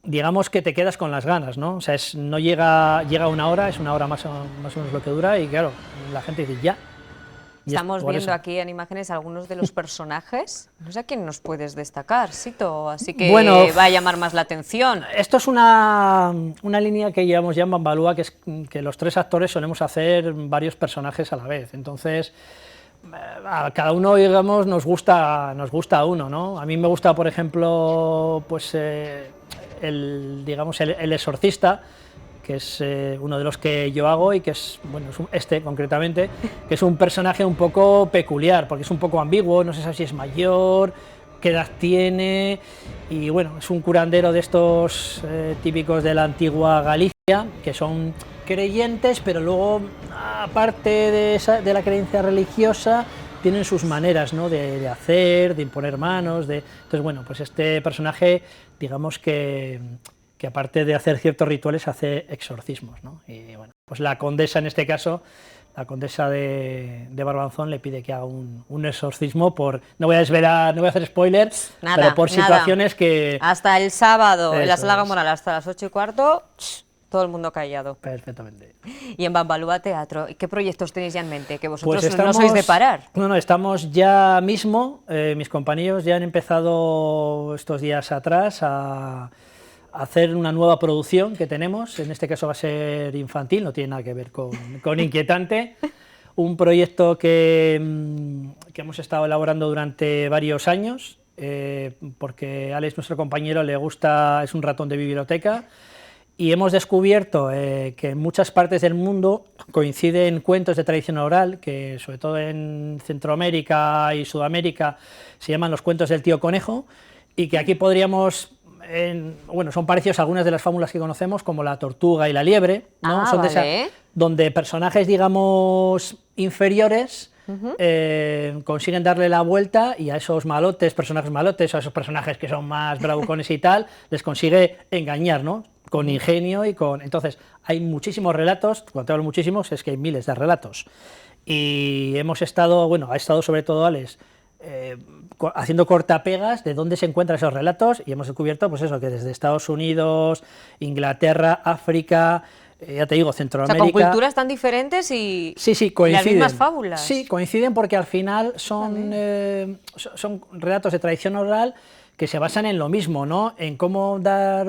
digamos que te quedas con las ganas, ¿no? O sea, no llega una hora, es una hora más o menos lo que dura, y claro, la gente dice, ya. Estamos viendo aquí en imágenes algunos de los personajes. No sé a quién nos puedes destacar, Sito, así que va a llamar más la atención. Esto es una línea que llevamos ya en Bambalúa, que es que los 3 actores solemos hacer varios personajes a la vez. Entonces, a cada uno, digamos, nos gusta uno, ¿no? A mí me gusta, por ejemplo, pues el exorcista, que es uno de los que yo hago, y que es, bueno, concretamente, que es un personaje un poco peculiar, porque es un poco ambiguo, no se sabe si es mayor, qué edad tiene, y bueno, es un curandero de estos típicos de la antigua Galicia, que son creyentes, pero luego, aparte de la creencia religiosa, tienen sus maneras, ¿no?, de hacer, de imponer manos, entonces bueno, pues este personaje, digamos que aparte de hacer ciertos rituales hace exorcismos, ¿no? Y bueno, pues la condesa en este caso, la condesa de Barbanzón le pide que haga un exorcismo no voy a desvelar, no voy a hacer spoilers, pero por situaciones que... Hasta el sábado, en la Eso Sala es. Gamonal, hasta las 8:15, todo el mundo callado. Perfectamente. Y en Bambalúa Teatro, ¿qué proyectos tenéis ya en mente? Que vosotros Pues no sois de parar. No, estamos ya mismo, mis compañeros ya han empezado estos días atrás a hacer una nueva producción que tenemos, en este caso va a ser infantil, no tiene nada que ver con Inquietante, un proyecto que hemos estado elaborando durante varios años, porque Alex, nuestro compañero, le gusta, es un ratón de biblioteca, y hemos descubierto que en muchas partes del mundo coinciden cuentos de tradición oral, que sobre todo en Centroamérica y Sudamérica se llaman los cuentos del tío conejo, y que aquí podríamos... bueno, son parecidos a algunas de las fábulas que conocemos, como la tortuga y la liebre, ¿no? Son de vale. donde personajes, digamos, inferiores consiguen darle la vuelta, y a esos personajes malotes, a esos personajes que son más bravucones y tal, les consigue engañar, ¿no?, con ingenio y con... Entonces, hay muchísimos relatos, cuando hablo muchísimos es que hay miles de relatos, y hemos estado, bueno, ha estado sobre todo Alex, haciendo cortapegas de dónde se encuentran esos relatos, y hemos descubierto, pues eso, que desde Estados Unidos, Inglaterra, África, ya te digo, O sea, Centroamérica... con culturas tan diferentes y Sí, coinciden. las mismas fábulas. Sí, coinciden porque al final son relatos de tradición oral que se basan en lo mismo, ¿no?, en cómo dar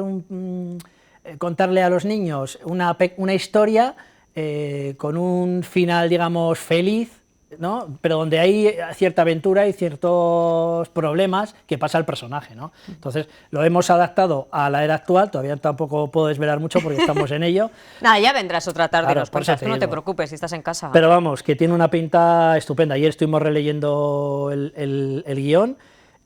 contarle a los niños una historia con un final, digamos, feliz, ¿no?, pero donde hay cierta aventura y ciertos problemas que pasa al personaje, ¿no? Entonces lo hemos adaptado a la era actual, todavía tampoco puedo desvelar mucho porque estamos en ello. Nada, ya vendrás otra tarde, Claro, nos por eso cuentas, te tú no te digo. preocupes si estás en casa. Pero vamos, que tiene una pinta estupenda. Ayer estuvimos releyendo el guión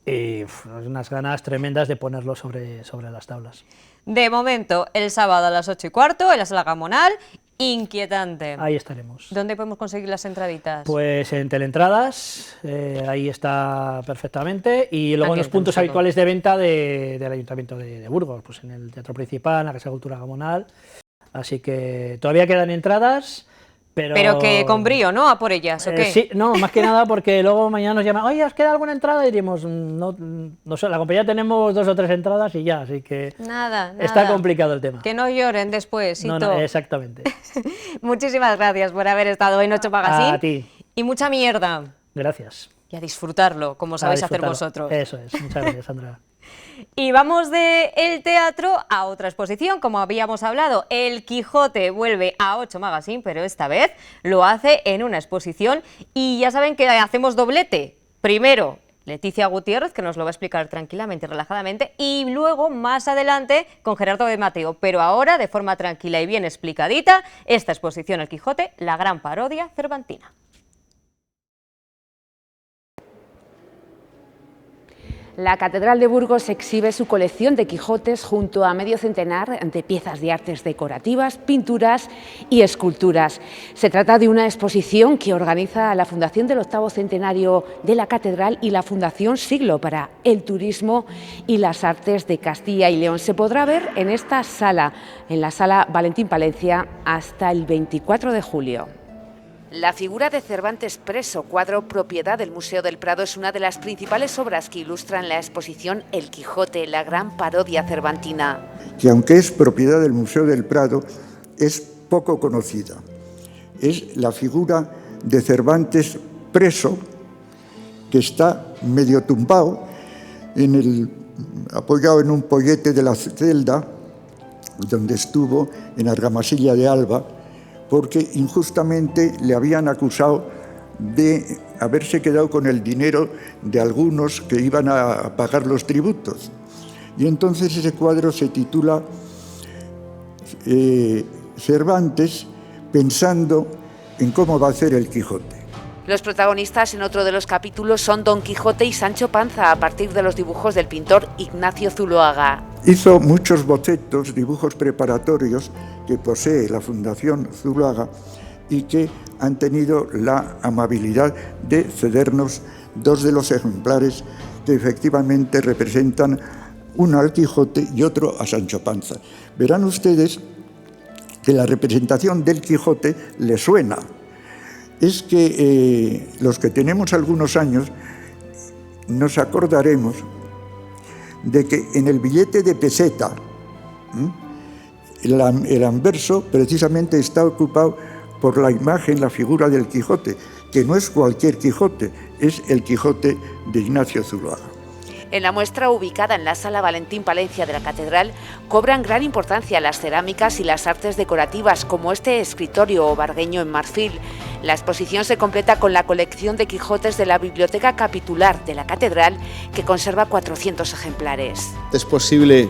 y unas ganas tremendas de ponerlo sobre las tablas. De momento, el sábado a las 8:15 en la Sala Gamonal, Inquietante. Ahí estaremos. ¿Dónde podemos conseguir las entraditas? Pues en Teleentradas, ahí está perfectamente, y luego Aquí en los puntos estamos, habituales de venta del Ayuntamiento de Burgos, pues en el Teatro Principal, en la Casa de Cultura Gamonal, así que todavía quedan entradas, pero que con brío, ¿no? A por ellas, ¿o qué? Sí, no, más que nada porque luego mañana nos llaman, oye, ¿os queda alguna entrada? Y diríamos, no sé, la compañía tenemos 2 o 3 entradas y ya, así que Nada. está complicado el tema. Que no lloren después, No, exactamente. Muchísimas gracias por haber estado en 8 Magazine. A ti. Y mucha mierda. Gracias. Y a disfrutarlo, como sabéis hacer disfrutarlo. vosotros. Eso es, muchas gracias, Sandra. Y vamos del teatro a otra exposición, como habíamos hablado, El Quijote vuelve a 8 Magazine, pero esta vez lo hace en una exposición, y ya saben que hacemos doblete. Primero, Leticia Gutiérrez, que nos lo va a explicar tranquilamente y relajadamente, y luego, más adelante, con Gerardo de Mateo, pero ahora, de forma tranquila y bien explicadita, esta exposición El Quijote, la gran parodia cervantina. La Catedral de Burgos exhibe su colección de Quijotes junto a medio centenar de piezas de artes decorativas, pinturas y esculturas. Se trata de una exposición que organiza la Fundación del 8º Centenario de la Catedral y la Fundación Siglo para el Turismo y las Artes de Castilla y León. Se podrá ver en esta sala, en la Sala Valentín Palencia, hasta el 24 de julio. La figura de Cervantes preso, cuadro propiedad del Museo del Prado, es una de las principales obras que ilustran la exposición El Quijote, la gran parodia cervantina. Que aunque es propiedad del Museo del Prado, es poco conocida. Es la figura de Cervantes preso, que está medio tumbado, apoyado en un pollete de la celda, donde estuvo en Argamasilla de Alba, porque injustamente le habían acusado de haberse quedado con el dinero de algunos que iban a pagar los tributos. Y entonces ese cuadro se titula Cervantes pensando en cómo va a hacer el Quijote. Los protagonistas en otro de los capítulos son Don Quijote y Sancho Panza, a partir de los dibujos del pintor Ignacio Zuloaga. Hizo muchos bocetos, dibujos preparatorios que posee la Fundación Zuloaga, y que han tenido la amabilidad de cedernos 2 de los ejemplares que efectivamente representan uno al Quijote y otro a Sancho Panza. Verán ustedes que la representación del Quijote les suena. Es que los que tenemos algunos años nos acordaremos de que en el billete de peseta el anverso precisamente está ocupado por la imagen, la figura del Quijote, que no es cualquier Quijote, es el Quijote de Ignacio Zuloaga. En la muestra ubicada en la Sala Valentín Palencia de la Catedral cobran gran importancia las cerámicas y las artes decorativas, como este escritorio obargueño en marfil. La exposición se completa con la colección de Quijotes de la Biblioteca Capitular de la Catedral, que conserva 400 ejemplares. Es posible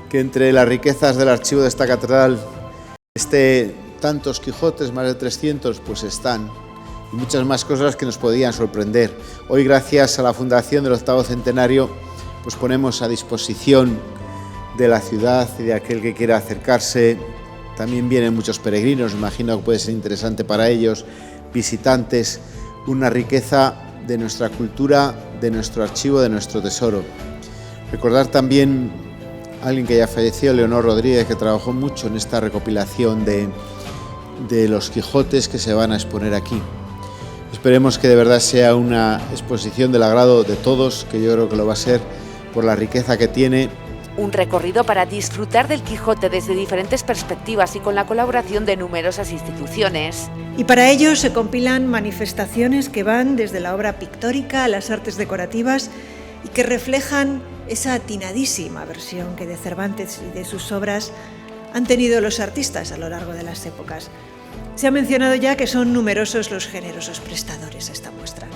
que entre las riquezas del archivo de esta catedral esté tantos Quijotes, más de 300, pues están, y muchas más cosas que nos podían sorprender. Hoy, gracias a la fundación del 8º centenario, pues ponemos a disposición de la ciudad y de aquel que quiera acercarse. También vienen muchos peregrinos, me imagino que puede ser interesante para ellos, visitantes, una riqueza de nuestra cultura, de nuestro archivo, de nuestro tesoro. Recordar también a alguien que ya falleció, Leonor Rodríguez, que trabajó mucho en esta recopilación de los Quijotes que se van a exponer aquí. Esperemos que de verdad sea una exposición del agrado de todos, que yo creo que lo va a ser por la riqueza que tiene. Un recorrido para disfrutar del Quijote desde diferentes perspectivas y con la colaboración de numerosas instituciones. Y para ello se compilan manifestaciones que van desde la obra pictórica a las artes decorativas y que reflejan esa atinadísima versión que de Cervantes y de sus obras han tenido los artistas a lo largo de las épocas. Se ha mencionado ya que son numerosos los generosos prestadores a esta muestra.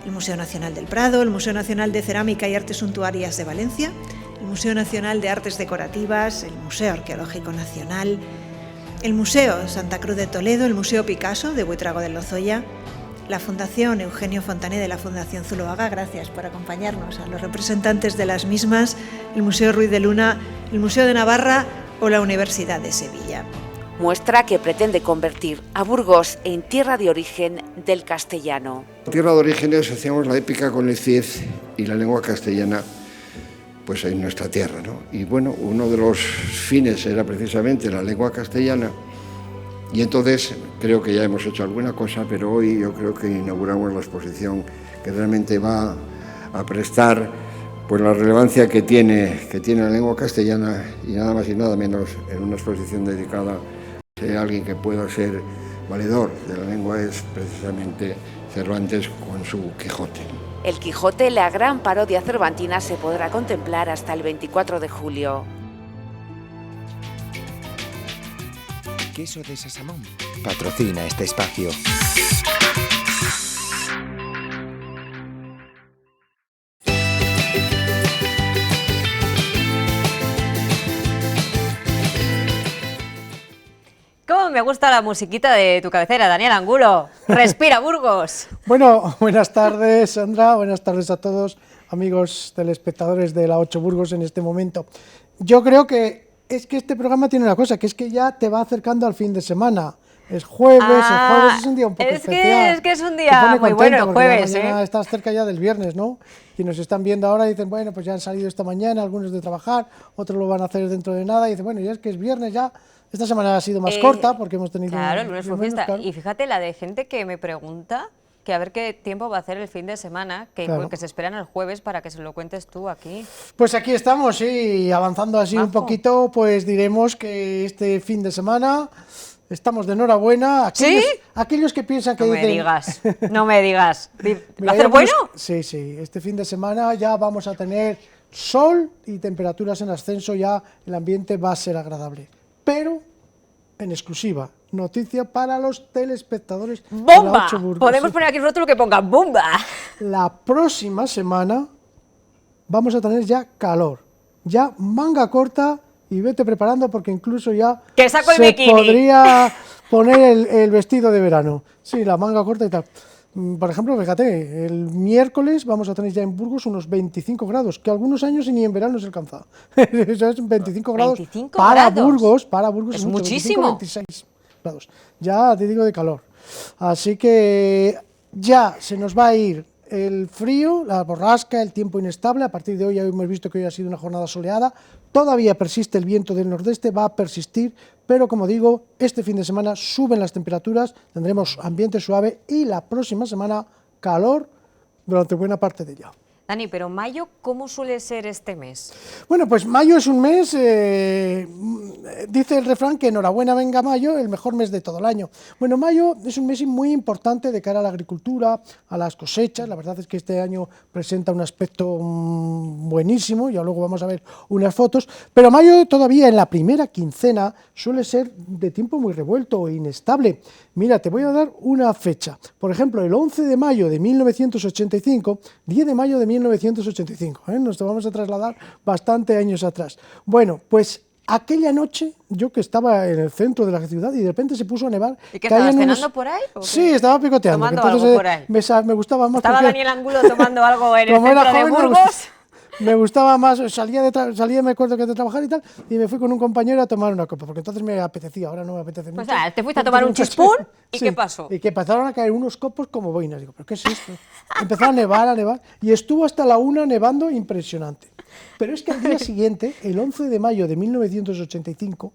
El Museo Nacional del Prado, el Museo Nacional de Cerámica y Artes Suntuarias de Valencia, el Museo Nacional de Artes Decorativas, el Museo Arqueológico Nacional, el Museo Santa Cruz de Toledo, el Museo Picasso de Buitrago de Lozoya, la Fundación Eugenio Fontané de la Fundación Zuloaga, gracias por acompañarnos, a los representantes de las mismas, el Museo Ruiz de Luna, el Museo de Navarra o la Universidad de Sevilla. Muestra que pretende convertir a Burgos en tierra de origen del castellano. Tierra de origen asociamos la épica con el Cid y la lengua castellana pues en nuestra tierra, ¿no? Y bueno, uno de los fines era precisamente la lengua castellana, y entonces creo que ya hemos hecho alguna cosa, pero hoy yo creo que inauguramos la exposición que realmente va a prestar pues la relevancia que tiene la lengua castellana, y nada más y nada menos en una exposición dedicada a alguien que pueda ser valedor de la lengua es precisamente Cervantes con su Quijote. El Quijote, la gran parodia cervantina, se podrá contemplar hasta el 24 de julio. Queso de Sasamón patrocina este espacio. ¿Cómo me gusta la musiquita de tu cabecera, Daniel Angulo? ¡Respira, Burgos! Bueno, buenas tardes, Sandra, buenas tardes a todos, amigos telespectadores de la 8 Burgos en este momento. Yo creo que es que este programa tiene una cosa, que es que ya te va acercando al fin de semana. Es jueves, el jueves es un día un poco especial. Es que es un día muy bueno el jueves, mañana estás cerca ya del viernes, ¿no? Y nos están viendo ahora y dicen, bueno, pues ya han salido esta mañana, algunos de trabajar, otros lo van a hacer dentro de nada, y dicen, bueno, ya es que es viernes ya. Esta semana ha sido más corta porque hemos tenido... Claro, el lunes fue fiesta. Claro. Y fíjate la de gente que me pregunta que a ver qué tiempo va a hacer el fin de semana, que se esperan el jueves para que se lo cuentes tú aquí. Pues aquí estamos, sí, avanzando así un poquito, pues diremos que este fin de semana estamos de enhorabuena. Aquellos que piensan que... No dicen, me digas, no me digas. ¿Va a ser pues, bueno? Sí, este fin de semana ya vamos a tener sol y temperaturas en ascenso, ya el ambiente va a ser agradable. Pero, en exclusiva, noticia para los telespectadores ¡bomba! de la 8 Burgos. Podemos poner aquí un rótulo que ponga ¡bomba! La próxima semana vamos a tener ya calor, ya manga corta, y vete preparando porque incluso ya ¡que saco el se bikini! Podría poner el vestido de verano. Sí, la manga corta y tal. Por ejemplo, fíjate, el miércoles vamos a tener ya en Burgos unos 25 grados, que algunos años ni en verano se alcanza. Eso es 25 grados 25 para grados. Burgos, es muchísimo. 25, 26 grados. Ya te digo de calor. Así que ya se nos va a ir el frío, la borrasca, el tiempo inestable. A partir de hoy ya hemos visto que hoy ha sido una jornada soleada. Todavía persiste el viento del nordeste, va a persistir, pero como digo, este fin de semana suben las temperaturas, tendremos ambiente suave y la próxima semana calor durante buena parte de ella. Dani, pero mayo, ¿cómo suele ser este mes? Bueno, pues mayo es un mes, dice el refrán que enhorabuena venga mayo, el mejor mes de todo el año. Bueno, mayo es un mes muy importante de cara a la agricultura, a las cosechas. La verdad es que este año presenta un aspecto buenísimo, ya luego vamos a ver unas fotos, pero mayo todavía en la primera quincena suele ser de tiempo muy revuelto o inestable. Mira, te voy a dar una fecha. Por ejemplo, el 11 de mayo de 1985, 10 de mayo de 1985, nos vamos a trasladar bastante años atrás. Bueno, pues aquella noche, yo que estaba en el centro de la ciudad y de repente se puso a nevar. ¿Y qué estabas cenando por ahí? Sí, estaba picoteando. Tomando entonces, algo por ahí. Me gustaba más. Estaba Daniel Angulo tomando algo en el centro de Burgos. Me gustaba más, salía me acuerdo que de trabajar y tal, y me fui con un compañero a tomar una copa, porque entonces me apetecía, ahora no me apetece mucho. O sea, te fuiste a tomar un chispún y sí, ¿qué pasó? Y que empezaron a caer unos copos como boinas. Digo, ¿pero qué es esto? Empezó a nevar, y estuvo hasta la 1 nevando impresionante. Pero es que al día siguiente, el 11 de mayo de 1985,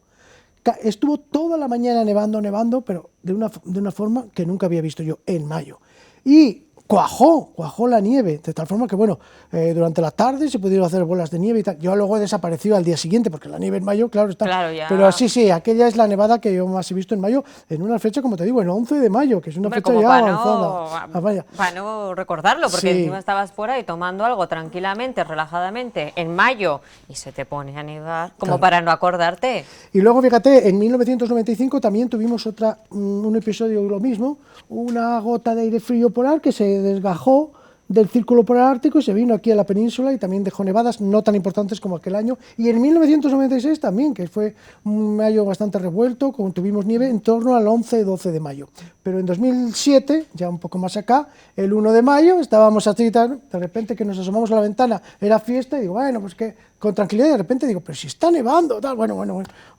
estuvo toda la mañana nevando, pero de una forma que nunca había visto yo en mayo. Y cuajó la nieve, de tal forma que, bueno, durante la tarde se pudieron hacer bolas de nieve y tal. Yo luego desapareció al día siguiente, porque la nieve en mayo, claro, está. Claro, ya. Pero sí, aquella es la nevada que yo más he visto en mayo, en una fecha, como te digo, en 11 de mayo, que es una fecha ya avanzada. Para no recordarlo, porque Sí. encima estabas por ahí tomando algo tranquilamente, relajadamente, en mayo, y se te pone a nevar, como Claro. para no acordarte. Y luego, fíjate, en 1995 también tuvimos un episodio lo mismo, una gota de aire frío polar que se desgajó del círculo polar ártico y se vino aquí a la península y también dejó nevadas no tan importantes como aquel año. Y en 1996 también, que fue un mayo bastante revuelto, tuvimos nieve en torno al 11-12 de mayo. Pero en 2007, ya un poco más acá, el 1 de mayo, estábamos así, de repente que nos asomamos a la ventana, era fiesta, y digo, bueno, pues que con tranquilidad, de repente digo, pero si está nevando, tal, bueno,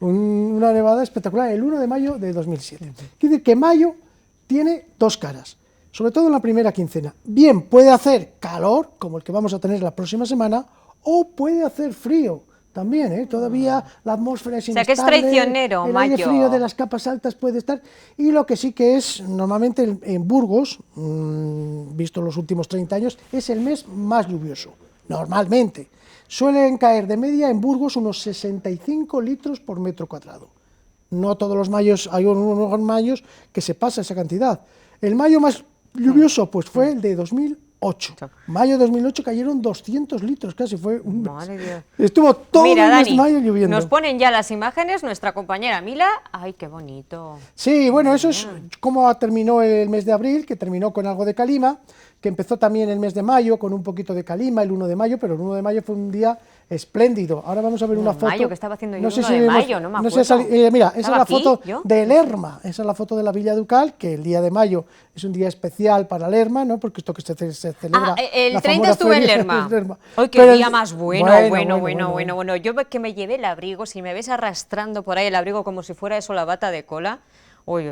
una nevada espectacular, el 1 de mayo de 2007. Quiere decir que mayo tiene dos caras, sobre todo en la primera quincena. Bien, puede hacer calor, como el que vamos a tener la próxima semana, o puede hacer frío también, todavía la atmósfera es inestable. O sea, que es traicionero, el mayo. aire frío de las capas altas puede estar, y lo que sí que es, normalmente en Burgos, visto los últimos 30 años, es el mes más lluvioso, normalmente. Suelen caer de media en Burgos unos 65 litros por metro cuadrado. No todos los mayos, hay unos mayos que se pasa esa cantidad. El mayo más lluvioso pues fue el de 2008. Mayo de 2008 cayeron 200 litros casi, fue un mes. Madre Dios. Estuvo todo Mira, el mes Dani, mayo lloviendo. nos ponen ya las imágenes nuestra compañera Mila. Ay, qué bonito. Sí, bueno, eso es como terminó el mes de abril, que terminó con algo de calima, que empezó también el mes de mayo con un poquito de calima, el 1 de mayo, pero el 1 de mayo fue un día espléndido. Ahora vamos a ver una foto. Mayo, que estaba haciendo yo no sé 1 si de vemos, mayo, no me acuerdo. Mira, esa es ¿Estaba la aquí, foto yo? de Lerma, esa es la foto de la Villa Ducal, que el día de mayo es un día especial para Lerma, ¿no? Porque esto que se celebra. El la 30 famosa estuve en feria Lerma. de Lerma. Ay, qué Pero día más bueno. Yo que me llevé el abrigo, si me ves arrastrando por ahí el abrigo como si fuera eso la bata de cola. Uy.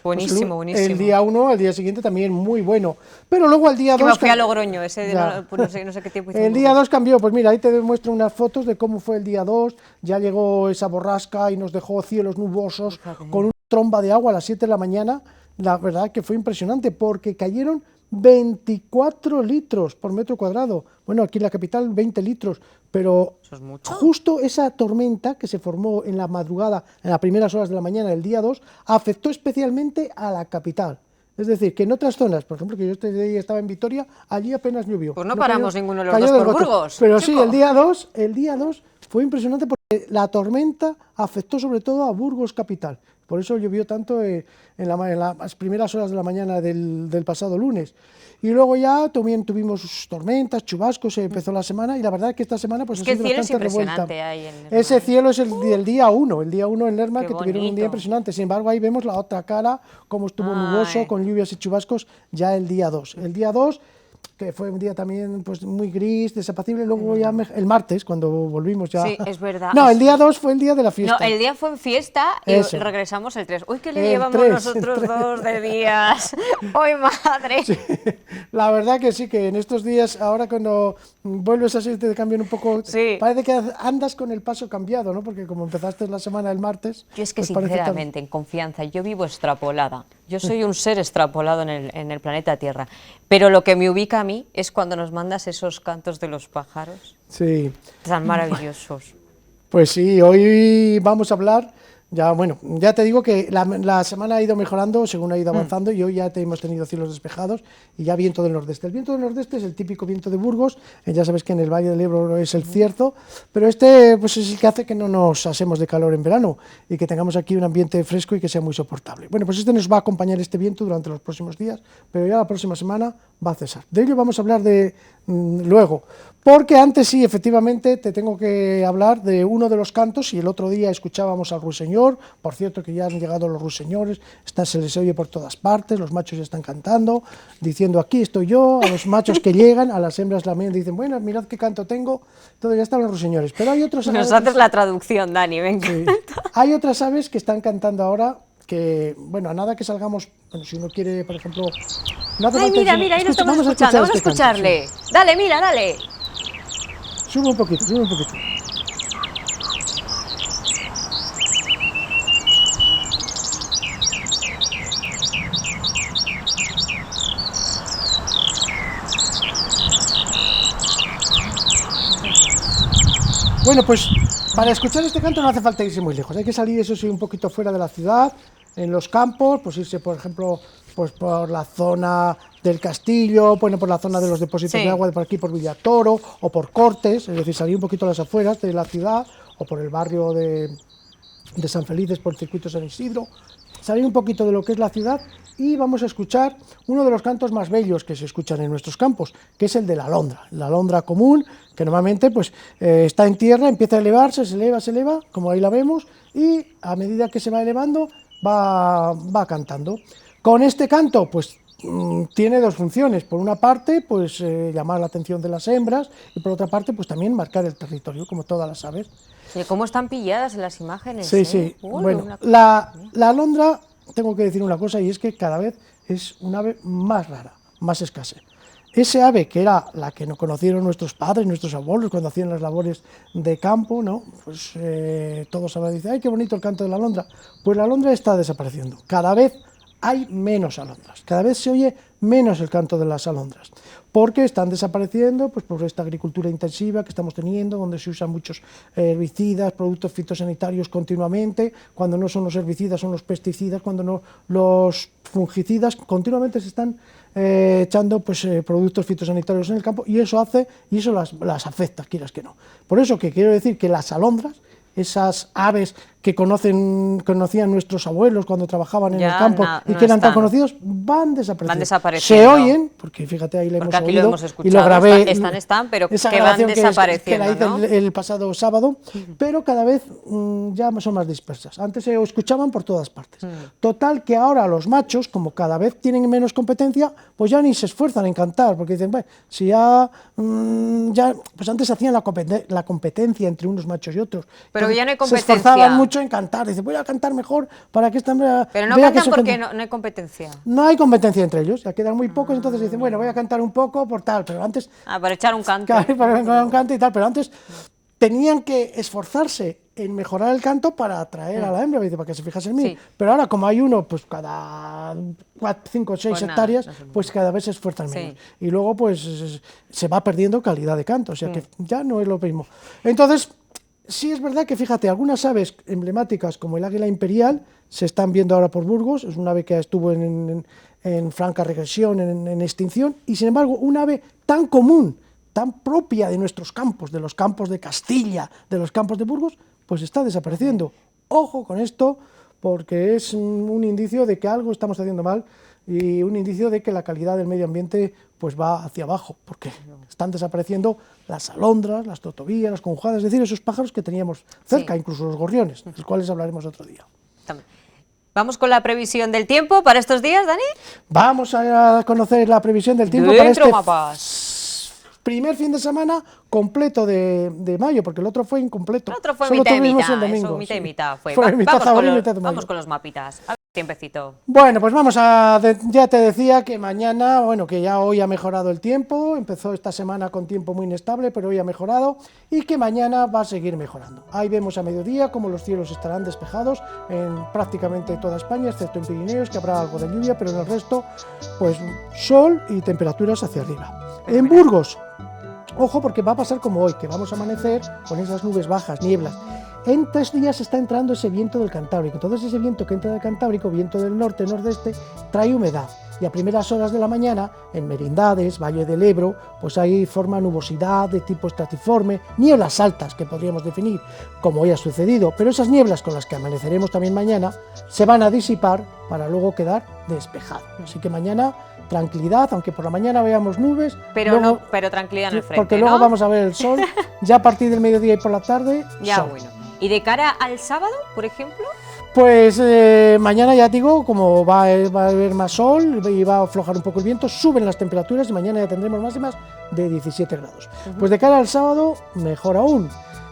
Buenísimo, pues buenísimo. El día 1, al día siguiente también muy bueno. Pero luego al día 2... me fui a Logroño, ese no sé qué tiempo hicimos. El día 2 cambió, pues mira, ahí te muestro unas fotos de cómo fue el día 2, ya llegó esa borrasca y nos dejó cielos nubosos con una tromba de agua a las 7 de la mañana. La verdad que fue impresionante porque cayeron 24 litros por metro cuadrado. Bueno, aquí en la capital 20 litros, pero justo esa tormenta que se formó en la madrugada, en las primeras horas de la mañana del día 2, afectó especialmente a la capital. Es decir, que en otras zonas, por ejemplo, que yo este día estaba en Vitoria, allí apenas llovió. Pues no paramos ninguno de los cayó dos del por gote. Burgos. Pero chico. sí, el día 2 fue impresionante porque la tormenta afectó sobre todo a Burgos capital. Por eso llovió tanto en las primeras horas de la mañana del pasado lunes. Y luego ya también tuvimos tormentas, chubascos, empezó la semana, y la verdad es que esta semana pues ha sido bastante revuelta. Ese cielo es el día 1, en Lerma, Qué que tuvieron un bonito. día impresionante. Sin embargo, ahí vemos la otra cara, cómo estuvo nuboso, con lluvias y chubascos, ya el día 2. El día 2, que fue un día también pues muy gris, desapacible, luego ya el martes, cuando volvimos ya... Sí, es verdad. No, el día 2 fue el día de la fiesta. No, el día fue en fiesta y Eso. regresamos el 3. Uy, ¿qué le El llevamos 3, nosotros el 3. 2 de días? ¡Uy, madre! Sí, la verdad que sí, que en estos días, ahora cuando vuelves así te cambian un poco, Sí. parece que andas con el paso cambiado, ¿no? Porque como empezaste la semana el martes... Yo es que pues parece tan- sinceramente, en confianza, yo vivo extrapolada. Yo soy un ser extrapolado en el planeta Tierra. Pero lo que me ubica a mí es cuando nos mandas esos cantos de los pájaros Sí. tan maravillosos. Pues sí, hoy vamos a hablar, ya te digo que la semana ha ido mejorando según ha ido avanzando y hoy ya hemos tenido cielos despejados y ya viento del nordeste. El viento del nordeste es el típico viento de Burgos, ya sabes que en el Valle del Ebro es el cierzo, pero este pues es el que hace que no nos asemos de calor en verano y que tengamos aquí un ambiente fresco y que sea muy soportable. Bueno, pues este nos va a acompañar este viento durante los próximos días, pero ya la próxima semana va a cesar. De ello vamos a hablar luego. Porque antes sí, efectivamente, te tengo que hablar de uno de los cantos y el otro día escuchábamos al ruiseñor, por cierto que ya han llegado los ruiseñores, se les oye por todas partes, los machos ya están cantando, diciendo aquí estoy yo, a los machos que llegan, a las hembras también dicen, bueno, mirad qué canto tengo, entonces ya están los ruiseñores, pero hay otros... Nos haces la traducción, Dani, venga. Sí. Hay otras aves que están cantando ahora que, bueno, a nada que salgamos, bueno, si uno quiere, por ejemplo... No hace Ay, falta mira, que- mira, ahí lo Escucha, estamos escuchando, vamos a este canto, escucharle. sí. Dale, mira, dale. Sube un poquito, sube un poquito. Bueno, pues para escuchar este canto no hace falta irse muy lejos, hay que salir, eso sí, un poquito fuera de la ciudad, en los campos, pues irse, por ejemplo, pues por la zona del Castillo, bueno, por la zona de los depósitos Sí. de agua, por aquí por Villatoro, o por Cortes, es decir, salir un poquito a las afueras de la ciudad, o por el barrio de San Felices, por el circuito San Isidro, salir un poquito de lo que es la ciudad y vamos a escuchar uno de los cantos más bellos que se escuchan en nuestros campos, que es el de la alondra común, que normalmente pues, está en tierra, empieza a elevarse, se eleva, como ahí la vemos, y a medida que se va elevando va cantando. Con este canto, pues tiene dos funciones, por una parte, pues llamar la atención de las hembras, y por otra parte, pues también marcar el territorio, como todas las aves. Oye, ¿cómo están pilladas en las imágenes? Sí, sí. Uy, Bueno, una- la alondra, tengo que decir una cosa, y es que cada vez es un ave más rara, más escasa. Ese ave que era la que no conocieron nuestros padres, nuestros abuelos, cuando hacían las labores de campo, ¿no? Pues todos ahora dicen, ¡ay, qué bonito el canto de la alondra! Pues la alondra está desapareciendo. Cada vez hay menos alondras, cada vez se oye menos el canto de las alondras, porque están desapareciendo pues, por esta agricultura intensiva que estamos teniendo, donde se usan muchos herbicidas, productos fitosanitarios continuamente, cuando no son los herbicidas son los pesticidas, cuando no los fungicidas, continuamente se están echando pues, productos fitosanitarios en el campo y eso las afecta, quieras que no. Por eso que quiero decir que las alondras, esas aves que conocían nuestros abuelos cuando trabajaban en Ya el campo y no que eran tan están. conocidos, van desapareciendo. desapareciendo. Se oyen, porque fíjate, ahí le Porque hemos aquí lo oído hemos y escuchado, lo grabé. están, pero esa que van grabación que desapareciendo, la hice ¿no? el pasado sábado, pero cada vez ya son más dispersas. Antes se escuchaban por todas partes. Total que ahora los machos, como cada vez tienen menos competencia, pues ya ni se esfuerzan en cantar, porque dicen, bueno, si ya pues antes hacían la competencia entre unos machos y otros. Pero Entonces, ya no hay se competencia. esforzaban mucho en cantar. Dicen, voy a cantar mejor para que esta hembra Pero no vea que cantan soy porque can-". no hay competencia. No hay competencia entre ellos, ya quedan muy pocos, entonces dicen, bueno, voy a cantar un poco por tal, pero antes Para echar un canto. claro, para un canto y tal, pero antes tenían que esforzarse en mejorar el canto para atraer a la hembra, para que se fijase en mí. Sí. Pero ahora, como hay uno pues cada 5 o 6 Pues nada, hectáreas, no se mueve. pues cada vez se esfuerzan Sí. menos. Y luego pues se va perdiendo calidad de canto, o sea que ya no es lo mismo. Entonces, sí es verdad que, fíjate, algunas aves emblemáticas como el águila imperial se están viendo ahora por Burgos, es un ave que estuvo en franca regresión, en extinción, y sin embargo, un ave tan común, tan propia de nuestros campos, de los campos de Castilla, de los campos de Burgos, pues está desapareciendo. Ojo con esto, porque es un indicio de que algo estamos haciendo mal y un indicio de que la calidad del medio ambiente pues va hacia abajo, porque están desapareciendo las alondras, las totovías, las conjugadas, es decir, esos pájaros que teníamos cerca, incluso los gorriones, de los cuales hablaremos otro día. También. Vamos con la previsión del tiempo para estos días, Dani. Vamos a conocer la previsión del tiempo para este primer fin de semana completo de mayo, porque el otro fue incompleto. El otro fue Solo mitad y tuvimos mitad, el domingo, eso, mitad y sí. mitad fue. Mitad de abril y mitad de mayo. Vamos con los mapitas. A ver, tiempecito. Bueno, pues ya te decía que mañana, bueno, que ya hoy ha mejorado el tiempo, empezó esta semana con tiempo muy inestable, pero hoy ha mejorado y que mañana va a seguir mejorando. Ahí vemos a mediodía como los cielos estarán despejados en prácticamente toda España, excepto en Pirineos, que habrá algo de lluvia, pero en el resto, pues sol y temperaturas hacia arriba. En Burgos, ojo porque va a pasar como hoy, que vamos a amanecer con esas nubes bajas, nieblas. En 3 días está entrando ese viento del Cantábrico, entonces ese viento que entra del Cantábrico, viento del norte, nordeste, trae humedad. Y a primeras horas de la mañana, en Merindades, Valle del Ebro, pues ahí forma nubosidad de tipo estratiforme, nieblas altas que podríamos definir, como hoy ha sucedido, pero esas nieblas con las que amaneceremos también mañana se van a disipar para luego quedar despejado. Así que mañana tranquilidad, aunque por la mañana veamos nubes, pero luego, pero tranquilidad en el frente, porque luego vamos a ver el sol, ya a partir del mediodía y por la tarde, ya sol. bueno. ¿Y de cara al sábado, por ejemplo? Pues mañana ya digo, como va a haber más sol y va a aflojar un poco el viento, suben las temperaturas y mañana ya tendremos máximas de 17 grados. Pues de cara al sábado, mejor aún.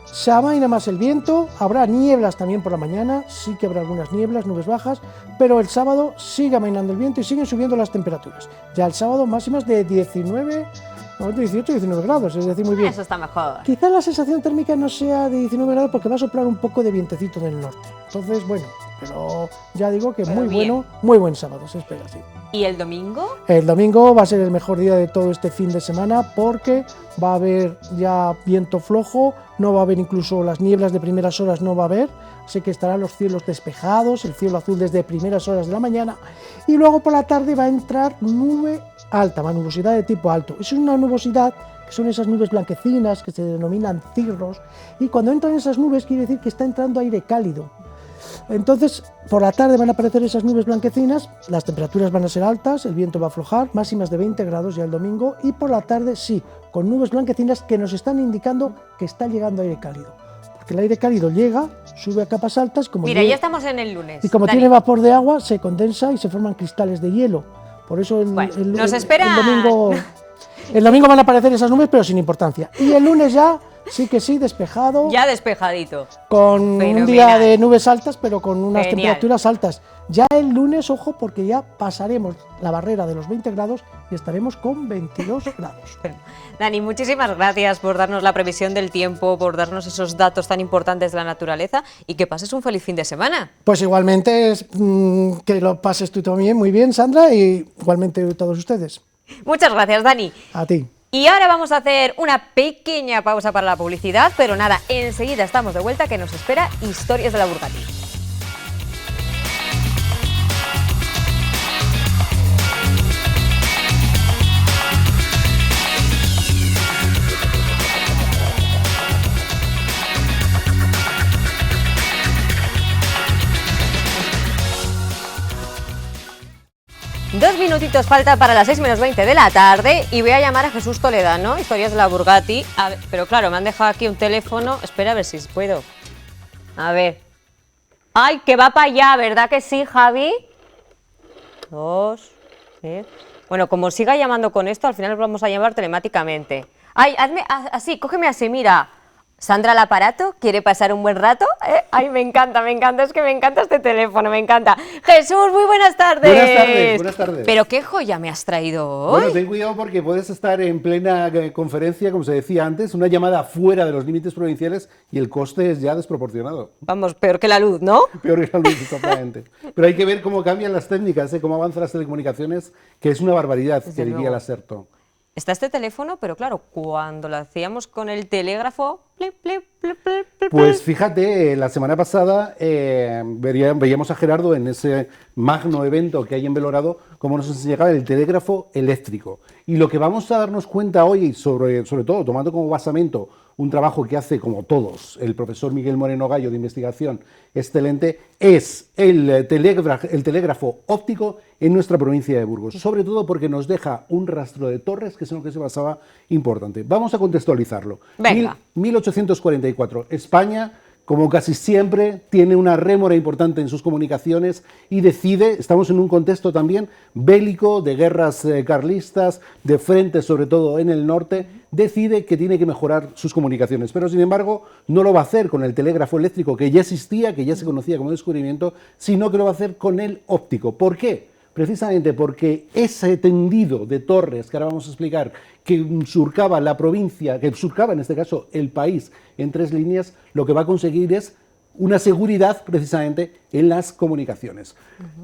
Se amaina más el viento, habrá nieblas también por la mañana, sí que habrá algunas nieblas, nubes bajas, pero el sábado sigue amainando el viento y siguen subiendo las temperaturas. Ya el sábado máximas de 18, 19 grados, es decir, muy bien. Eso está mejor. Quizás la sensación térmica no sea de 19 grados porque va a soplar un poco de vientecito del norte. Entonces, bueno, pero ya digo que pero muy buen sábado, se espera, sí. ¿Y el domingo? El domingo va a ser el mejor día de todo este fin de semana porque va a haber ya viento flojo, no va a haber incluso las nieblas de primeras horas, no va a haber, así que estarán los cielos despejados, el cielo azul desde primeras horas de la mañana y luego por la tarde va a entrar nube alta, nubosidad de tipo alto. Es una nubosidad que son esas nubes blanquecinas que se denominan cirros y cuando entran esas nubes quiere decir que está entrando aire cálido. Entonces, por la tarde van a aparecer esas nubes blanquecinas, las temperaturas van a ser altas, el viento va a aflojar, máximas de 20 grados ya el domingo, y por la tarde sí, con nubes blanquecinas que nos están indicando que está llegando aire cálido. Porque el aire cálido llega, sube a capas altas, como mira, ya estamos en el lunes. Y como Dani, tiene vapor de agua, se condensa y se forman cristales de hielo. Por eso nos espera... el domingo van a aparecer esas nubes, pero sin importancia. Y el lunes ya... Sí que sí, despejado. Ya despejadito. Con fenomenal. Un día de nubes altas, pero con unas Genial. temperaturas altas. Ya el lunes, ojo, porque ya pasaremos la barrera de los 20 grados y estaremos con 22 grados. Dani, muchísimas gracias por darnos la previsión del tiempo, por darnos esos datos tan importantes de la naturaleza y que pases un feliz fin de semana. Pues igualmente, que lo pases tú también muy bien, Sandra, y igualmente todos ustedes. Muchas gracias, Dani. A ti. Y ahora vamos a hacer una pequeña pausa para la publicidad, pero nada, enseguida estamos de vuelta, que nos espera Historias de la Burgati. Dos minutitos falta para las 6 menos 20 de la tarde y voy a llamar a Jesús Toledano, Historias de la Burgati. A ver, pero claro, me han dejado aquí un teléfono. Espera a ver si puedo. A ver. ¡Ay, que va para allá! ¿Verdad que sí, Javi? 2, 10. Bueno, como siga llamando con esto, al final vamos a llamar telemáticamente. ¡Ay, hazme así, cógeme así, mira! Sandra al aparato, ¿quiere pasar un buen rato? Ay, me encanta, es que me encanta este teléfono, me encanta. Jesús, muy buenas tardes. Buenas tardes. Pero qué joya me has traído hoy. Bueno, ten cuidado porque puedes estar en plena conferencia, como se decía antes, una llamada fuera de los límites provinciales y el coste es ya desproporcionado. Vamos, peor que la luz, ¿no? Peor que la luz, exactamente. Pero hay que ver cómo cambian las técnicas, cómo avanzan las telecomunicaciones, que es una barbaridad, que diría la SERTO. Está este teléfono, pero claro, cuando lo hacíamos con el telégrafo... Pues fíjate, la semana pasada veíamos a Gerardo en ese magno evento que hay en Belorado, cómo nos enseñaba el telégrafo eléctrico. Y lo que vamos a darnos cuenta hoy, sobre todo tomando como basamento un trabajo que hace, como todos, el profesor Miguel Moreno Gallo de investigación excelente, es el telégrafo óptico en nuestra provincia de Burgos, sobre todo porque nos deja un rastro de torres, que es en lo que se basaba, importante. Vamos a contextualizarlo. Venga. 1844, España como casi siempre, tiene una rémora importante en sus comunicaciones y decide, estamos en un contexto también bélico, de guerras carlistas, de frentes sobre todo en el norte, decide que tiene que mejorar sus comunicaciones, pero sin embargo no lo va a hacer con el telégrafo eléctrico que ya existía, que ya se conocía como descubrimiento, sino que lo va a hacer con el óptico. ¿Por qué? Precisamente porque ese tendido de torres, que ahora vamos a explicar, que surcaba la provincia, que surcaba en este caso el país en 3 líneas, lo que va a conseguir es una seguridad precisamente en las comunicaciones.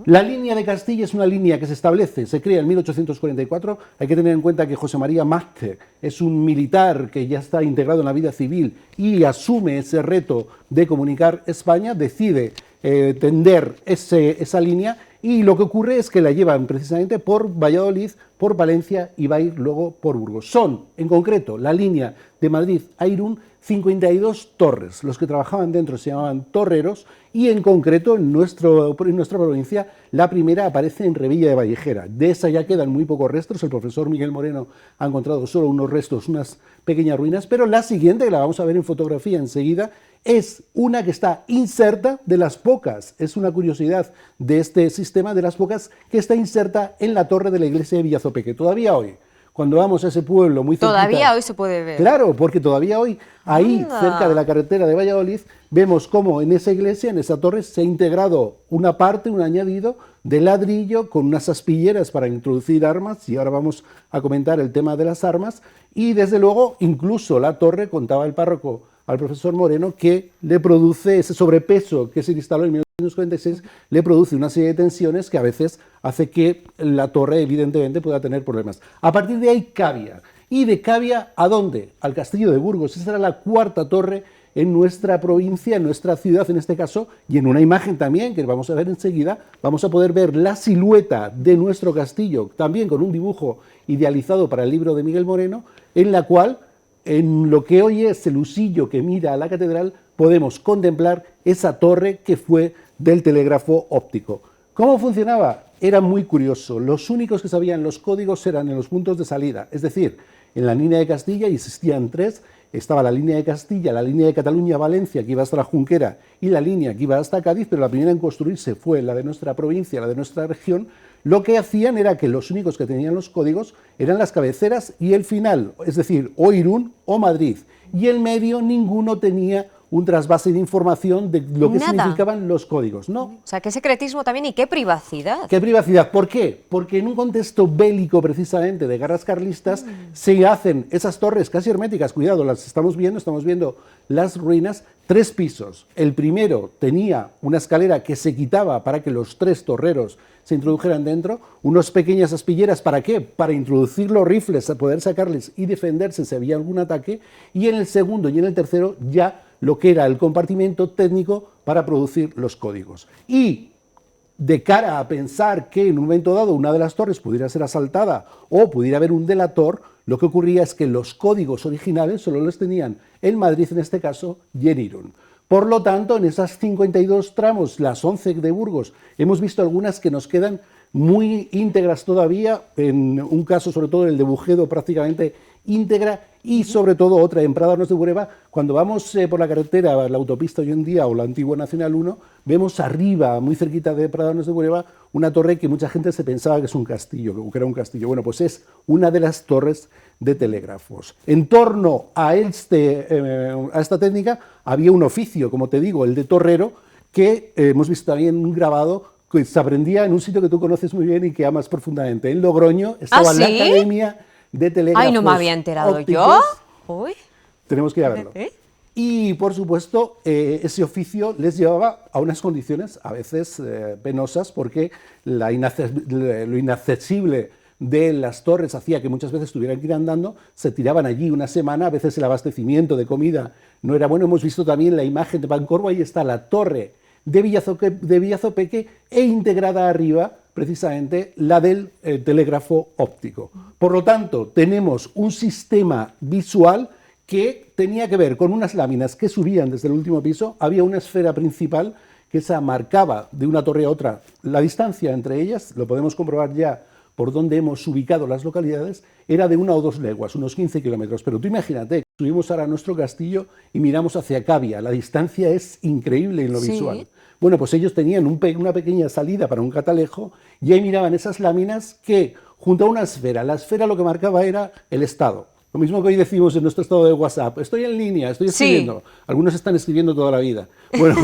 La línea de Castilla es una línea que se establece, se crea en 1844, hay que tener en cuenta que José María Márquez es un militar que ya está integrado en la vida civil y asume ese reto de comunicar España, decide tender esa línea, y lo que ocurre es que la llevan precisamente por Valladolid, por Valencia y va a ir luego por Burgos. Son, en concreto, la línea de Madrid a Irún, 52 torres. Los que trabajaban dentro se llamaban torreros y en concreto en nuestra provincia la primera aparece en Revilla de Vallejera. De esa ya quedan muy pocos restos, el profesor Miguel Moreno ha encontrado solo unos restos, unas pequeñas ruinas, pero la siguiente, que la vamos a ver en fotografía enseguida, es una que está inserta, de las pocas, es una curiosidad de este sistema, de las pocas que está inserta en la torre de la iglesia de Villazopeque. Todavía hoy, cuando vamos a ese pueblo muy cerquita... Todavía hoy se puede ver. Claro, porque todavía hoy, ahí, Anda. cerca de la carretera de Valladolid, vemos cómo en esa iglesia, en esa torre, se ha integrado una parte, un añadido de ladrillo con unas aspilleras para introducir armas, y ahora vamos a comentar el tema de las armas, y desde luego, incluso la torre, contaba el párroco al profesor Moreno, que le produce ese sobrepeso que se instaló en 1946, le produce una serie de tensiones que a veces hace que la torre evidentemente pueda tener problemas. A partir de ahí Cavia. ¿Y de Cavia a dónde? Al castillo de Burgos. Esa era la 4ª torre en nuestra provincia, en nuestra ciudad en este caso, y en una imagen también que vamos a ver enseguida, vamos a poder ver la silueta de nuestro castillo, también con un dibujo idealizado para el libro de Miguel Moreno, en la cual, en lo que hoy es el husillo que mira a la catedral, podemos contemplar esa torre que fue del telégrafo óptico. ¿Cómo funcionaba? Era muy curioso. Los únicos que sabían los códigos eran en los puntos de salida, es decir, en la línea de Castilla, y existían 3, estaba la línea de Castilla, la línea de Cataluña-Valencia, que iba hasta la Junquera, y la línea que iba hasta Cádiz, pero la primera en construirse fue la de nuestra provincia, la de nuestra región. Lo que hacían era que los únicos que tenían los códigos eran las cabeceras y el final, es decir, o Irún o Madrid, y el medio ninguno tenía un trasvase de información de lo que significaban los códigos, ¿no? O sea, qué secretismo también y qué privacidad. ¿Qué privacidad? ¿Por qué? Porque en un contexto bélico, precisamente, de guerras carlistas, se hacen esas torres casi herméticas, cuidado, las estamos viendo las ruinas, 3 pisos. El primero tenía una escalera que se quitaba para que los 3 torreros se introdujeran dentro, unas pequeñas aspilleras, ¿para qué? Para introducir los rifles, a poder sacarles y defenderse si había algún ataque, y en el segundo y en el tercero ya lo que era el compartimento técnico para producir los códigos. Y de cara a pensar que en un momento dado una de las torres pudiera ser asaltada o pudiera haber un delator, lo que ocurría es que los códigos originales solo los tenían en Madrid, en este caso, y en Irún. Por lo tanto, en esas 52 tramos, las 11 de Burgos, hemos visto algunas que nos quedan muy íntegras todavía, en un caso sobre todo el de Bujedo prácticamente íntegra, y sobre todo otra en Pradanos de Bureba. Cuando vamos por la carretera, la autopista hoy en día o la antigua Nacional 1, vemos arriba, muy cerquita de Pradanos de Bureba, una torre que mucha gente se pensaba que es un castillo, que era un castillo. Bueno, pues es una de las torres de telégrafos. En torno a esta técnica había un oficio, como te digo, el de torrero, que hemos visto también un grabado que se aprendía en un sitio que tú conoces muy bien y que amas profundamente. En Logroño estaba la Academia de Telégrafos. Ay, no me había enterado ópticos. yo. Uy. Tenemos que ir a verlo. Y, por supuesto, ese oficio les llevaba a unas condiciones a veces penosas, porque lo inaccesible de las torres hacía que muchas veces tuvieran que ir andando, se tiraban allí una semana, a veces el abastecimiento de comida no era bueno. Hemos visto también la imagen de Pancorbo, ahí está la torre de Villazopeque e integrada arriba precisamente la del telégrafo óptico. Por lo tanto, tenemos un sistema visual que tenía que ver con unas láminas que subían desde el último piso, había una esfera principal que esa marcaba de una torre a otra la distancia entre ellas, lo podemos comprobar ya por donde hemos ubicado las localidades era de 1 o 2 leguas, unos 15 kilómetros. Pero tú imagínate, subimos ahora a nuestro castillo y miramos hacia Cavia. La distancia es increíble en lo visual. Bueno, pues ellos tenían una pequeña salida para un catalejo y ahí miraban esas láminas que, junto a una esfera, la esfera lo que marcaba era el estado. Lo mismo que hoy decimos en nuestro estado de WhatsApp, estoy en línea, estoy escribiendo. Algunos están escribiendo toda la vida. Bueno,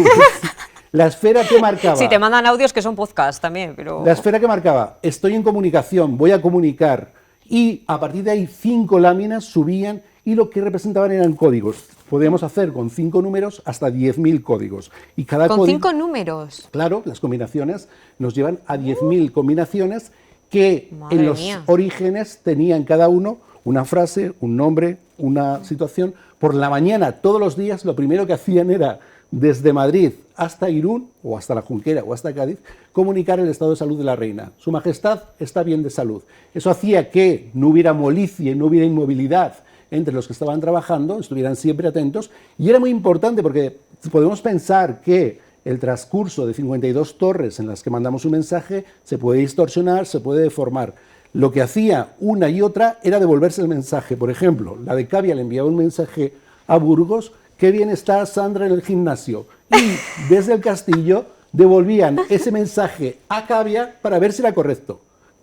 la esfera que marcaba... Sí, te mandan audios que son podcast también, pero... La esfera que marcaba, estoy en comunicación, voy a comunicar, y a partir de ahí 5 láminas subían y lo que representaban eran códigos. Podíamos hacer con 5 números hasta 10.000 códigos. Y cada ¿Con 5 números? Claro, las combinaciones nos llevan a 10.000 combinaciones que Madre en los mía. orígenes tenían cada uno una frase, un nombre, una situación. Por la mañana, todos los días, lo primero que hacían era, desde Madrid hasta Irún, o hasta la Junquera, o hasta Cádiz, comunicar el estado de salud de la reina. Su Majestad está bien de salud. Eso hacía que no hubiera molicie, no hubiera inmovilidad entre los que estaban trabajando, estuvieran siempre atentos, y era muy importante porque podemos pensar que el transcurso de 52 torres en las que mandamos un mensaje se puede distorsionar, se puede deformar. Lo que hacía una y otra era devolverse el mensaje. Por ejemplo, la de Cavia le enviaba un mensaje a Burgos: qué bien está Sandra en el gimnasio. Y desde el castillo devolvían ese mensaje a Cavia para ver si era correcto.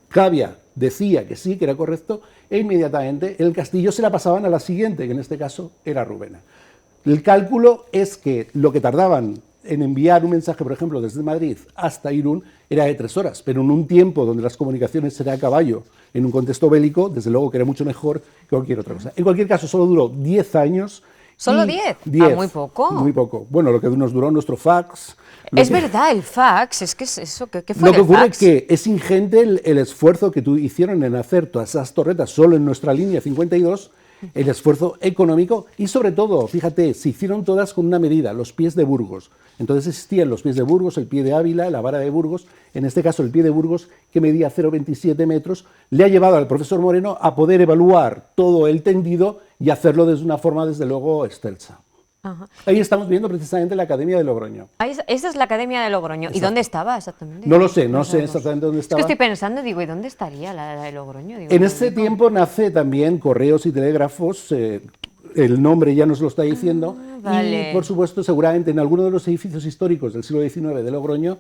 Cavia decía que sí, que era correcto, e inmediatamente en el castillo se la pasaban a la siguiente, que en este caso era Rubena. El cálculo es que lo que tardaban en enviar un mensaje, por ejemplo, desde Madrid hasta Irún, era de 3 horas, pero en un tiempo donde las comunicaciones eran a caballo, en un contexto bélico, desde luego que era mucho mejor que cualquier otra cosa. En cualquier caso, solo duró 10 años. ¿Solo 10? Ah, muy poco. Muy poco. Bueno, lo que nos duró nuestro fax. Es verdad, el fax, es que es eso, ¿qué fue Lo que el ocurre fax? es que es ingente el esfuerzo que hicieron en hacer todas esas torretas solo en nuestra línea 52, el esfuerzo económico y sobre todo, fíjate, se hicieron todas con una medida, los pies de Burgos. Entonces existían los pies de Burgos, el pie de Ávila, la vara de Burgos, en este caso el pie de Burgos, que medía 0,27 metros, le ha llevado al profesor Moreno a poder evaluar todo el tendido y hacerlo de una forma, desde luego, excelsa. Ajá. Ahí estamos viendo precisamente la Academia de Logroño. Ahí esta es la Academia de Logroño. ¿Y Exacto. dónde estaba exactamente? No lo sé, no sé exactamente dónde Es estaba. que estoy pensando, digo, ¿y dónde estaría la de Logroño? Digo, En este tiempo nace también Correos y Telégrafos, el nombre ya nos lo está diciendo, vale. y por supuesto seguramente en alguno de los edificios históricos del siglo XIX de Logroño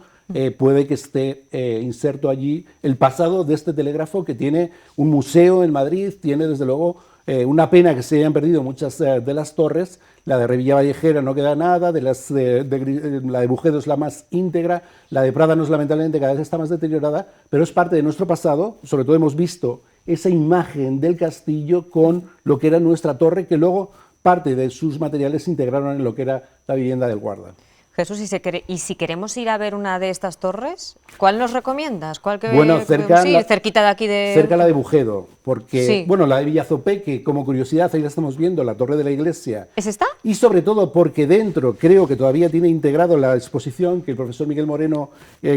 puede que esté inserto allí el pasado de este telégrafo, que tiene un museo en Madrid, tiene desde luego una pena que se hayan perdido muchas de las torres. La de Revilla Vallejera no queda nada, la de Bujedo es la más íntegra, la de Prádanos lamentablemente cada vez está más deteriorada, pero es parte de nuestro pasado. Sobre todo hemos visto esa imagen del castillo con lo que era nuestra torre, que luego parte de sus materiales se integraron en lo que era la vivienda del guarda. Jesús, ¿y si queremos ir a ver una de estas torres, cuál nos recomiendas? ¿Cuál que Bueno, cerca, sí, cerquita de aquí de... cerca la de Bujedo, porque, Sí. bueno, la de Villazopeque, como curiosidad, ahí la estamos viendo, la torre de la iglesia. ¿Es esta? Y sobre todo porque dentro creo que todavía tiene integrado la exposición que el profesor Miguel Moreno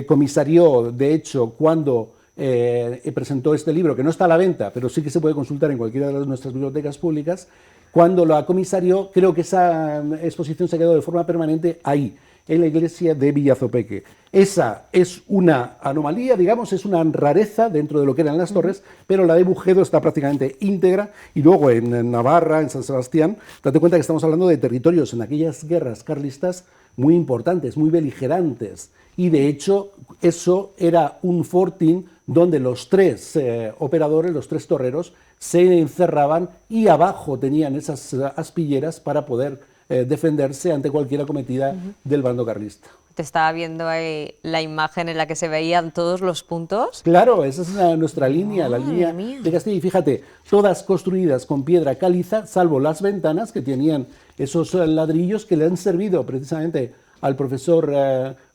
comisarió, de hecho, cuando presentó este libro, que no está a la venta, pero sí que se puede consultar en cualquiera de nuestras bibliotecas públicas. Cuando la comisarió, creo que esa exposición se ha quedado de forma permanente ahí, en la iglesia de Villazopeque. Esa es una anomalía, digamos, es una rareza dentro de lo que eran las torres, pero la de Bujedo está prácticamente íntegra. Y luego en Navarra, en San Sebastián, date cuenta que estamos hablando de territorios en aquellas guerras carlistas muy importantes, muy beligerantes. Y de hecho, eso era un fortín donde los 3 operadores, los 3 torreros, se encerraban y abajo tenían esas aspilleras para poder defenderse ante cualquier acometida del bando carlista. Te estaba viendo ahí la imagen en la que se veían todos los puntos. Claro, esa es nuestra línea, la línea de Castilla. Y fíjate, todas construidas con piedra caliza, salvo las ventanas que tenían esos ladrillos que le han servido precisamente al profesor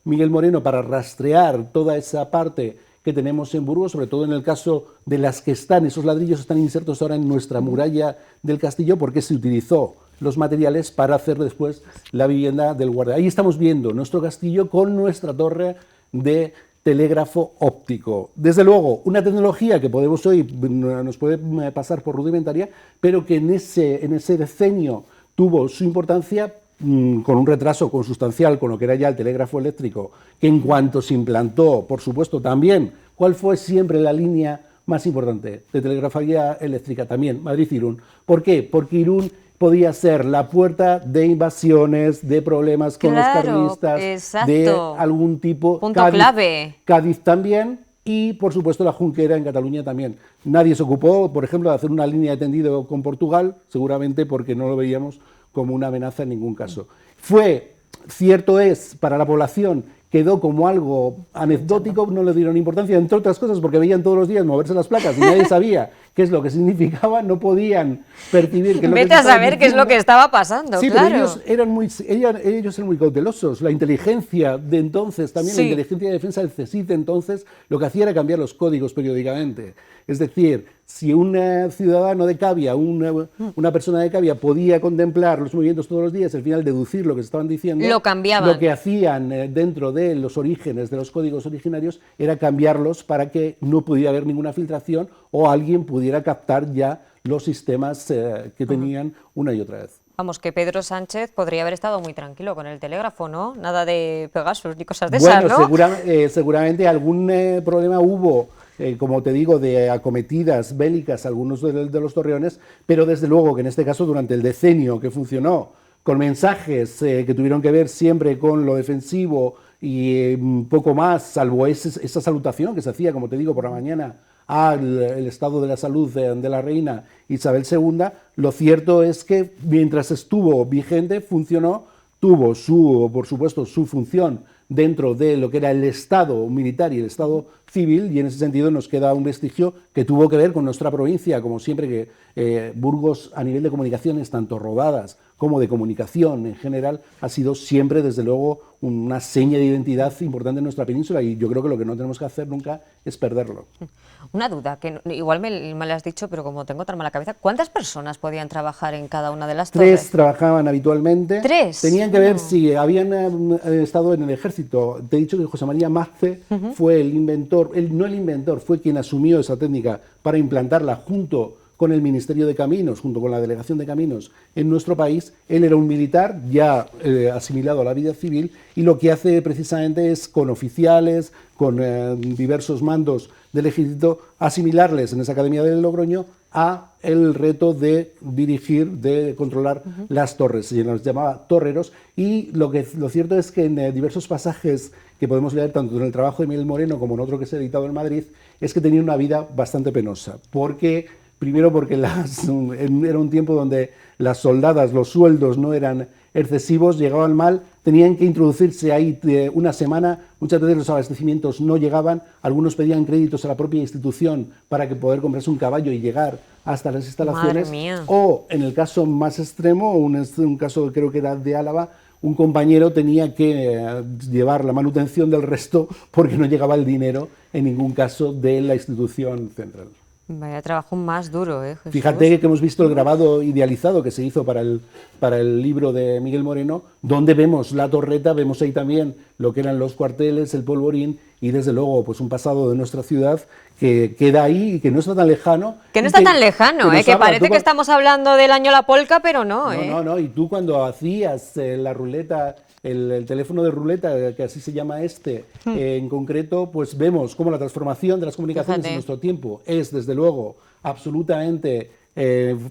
Miguel Moreno para rastrear toda esa parte que tenemos en Burgos, sobre todo en el caso de las que están, esos ladrillos están insertos ahora en nuestra muralla del castillo, porque se utilizó los materiales para hacer después la vivienda del guardia. Ahí estamos viendo nuestro castillo con nuestra torre de telégrafo óptico. Desde luego, una tecnología que podemos hoy, nos puede pasar por rudimentaria, pero que en ese decenio tuvo su importancia, con un retraso consustancial con lo que era ya el telégrafo eléctrico, que en cuanto se implantó, por supuesto también, ¿cuál fue siempre la línea más importante de telegrafía eléctrica también, Madrid-Irún. ¿Por qué? Porque Irún podía ser la puerta de invasiones, de problemas con los carlistas, exacto. de algún tipo. Punto clave. Cádiz también. Y, por supuesto, la Junquera en Cataluña también. Nadie se ocupó, por ejemplo, de hacer una línea de tendido con Portugal, seguramente porque no lo veíamos como una amenaza en ningún caso. Cierto es, para la población, quedó como algo anecdótico, no le dieron importancia, entre otras cosas, porque veían todos los días moverse las placas y nadie sabía qué es lo que significaba, no podían percibir que Vete a saber qué es lo que estaba pasando, sí, claro. pero ellos eran muy cautelosos. La inteligencia de entonces, también la inteligencia de defensa del CSIC de entonces, lo que hacía era cambiar los códigos periódicamente. Es decir, si un ciudadano de Cavia, una persona de Cavia podía contemplar los movimientos todos los días, al final deducir lo que se estaban diciendo, lo cambiaban. Lo que hacían dentro de los orígenes, de los códigos originarios, era cambiarlos para que no pudiera haber ninguna filtración o alguien pudiera captar ya los sistemas que tenían una y otra vez. Vamos, que Pedro Sánchez podría haber estado muy tranquilo con el telégrafo, ¿no? Nada de Pegasus ni cosas de esas, ¿no? Seguramente algún problema hubo, como te digo, de acometidas bélicas algunos de los torreones, pero desde luego que en este caso durante el decenio que funcionó, con mensajes que tuvieron que ver siempre con lo defensivo y poco más, salvo esa salutación que se hacía, como te digo, por la mañana al estado de la salud de la reina Isabel II, lo cierto es que mientras estuvo vigente, funcionó, tuvo por supuesto, su función dentro de lo que era el Estado militar y el Estado civil, y en ese sentido nos queda un vestigio que tuvo que ver con nuestra provincia, como siempre que Burgos a nivel de comunicaciones, tanto rodadas como de comunicación en general, ha sido siempre, desde luego, una seña de identidad importante en nuestra península, y yo creo que lo que no tenemos que hacer nunca es perderlo. Una duda, que igual me la has dicho, pero como tengo tan mala cabeza, ¿cuántas personas podían trabajar en cada una de las torres? 3 trabajaban habitualmente. 3. Tenían que ver si habían estado en el ejército. Te he dicho que José María Mazze fue el inventor, fue quien asumió esa técnica para implantarla junto con el Ministerio de Caminos, junto con la Delegación de Caminos en nuestro país. Él era un militar ya asimilado a la vida civil, y lo que hace precisamente es con oficiales, con diversos mandos del ejército, asimilarles en esa Academia de Logroño a el reto de dirigir, de controlar las torres. Se nos llamaba torreros, y lo cierto es que en diversos pasajes que podemos leer tanto en el trabajo de Miguel Moreno como en otro que se ha editado en Madrid, es que tenían una vida bastante penosa, primero porque era un tiempo donde las soldadas, los sueldos no eran excesivos, llegaban mal, tenían que introducirse ahí una semana, muchas veces los abastecimientos no llegaban, algunos pedían créditos a la propia institución para poder comprarse un caballo y llegar hasta las instalaciones, o en el caso más extremo, un caso creo que era de Álava, un compañero tenía que llevar la manutención del resto porque no llegaba el dinero en ningún caso de la institución central. Vaya trabajo más duro, Jesús. Fíjate que hemos visto el grabado idealizado que se hizo para el libro de Miguel Moreno, donde vemos la torreta, vemos ahí también lo que eran los cuarteles, el polvorín, y desde luego pues un pasado de nuestra ciudad que queda ahí y que no está tan lejano. Que no está tan lejano, que parece que estamos hablando del año La Polca, pero no. No, y tú cuando hacías la ruleta, el teléfono de ruleta, que así se llama en concreto, pues vemos cómo la transformación de las comunicaciones en nuestro tiempo es, desde luego, absolutamente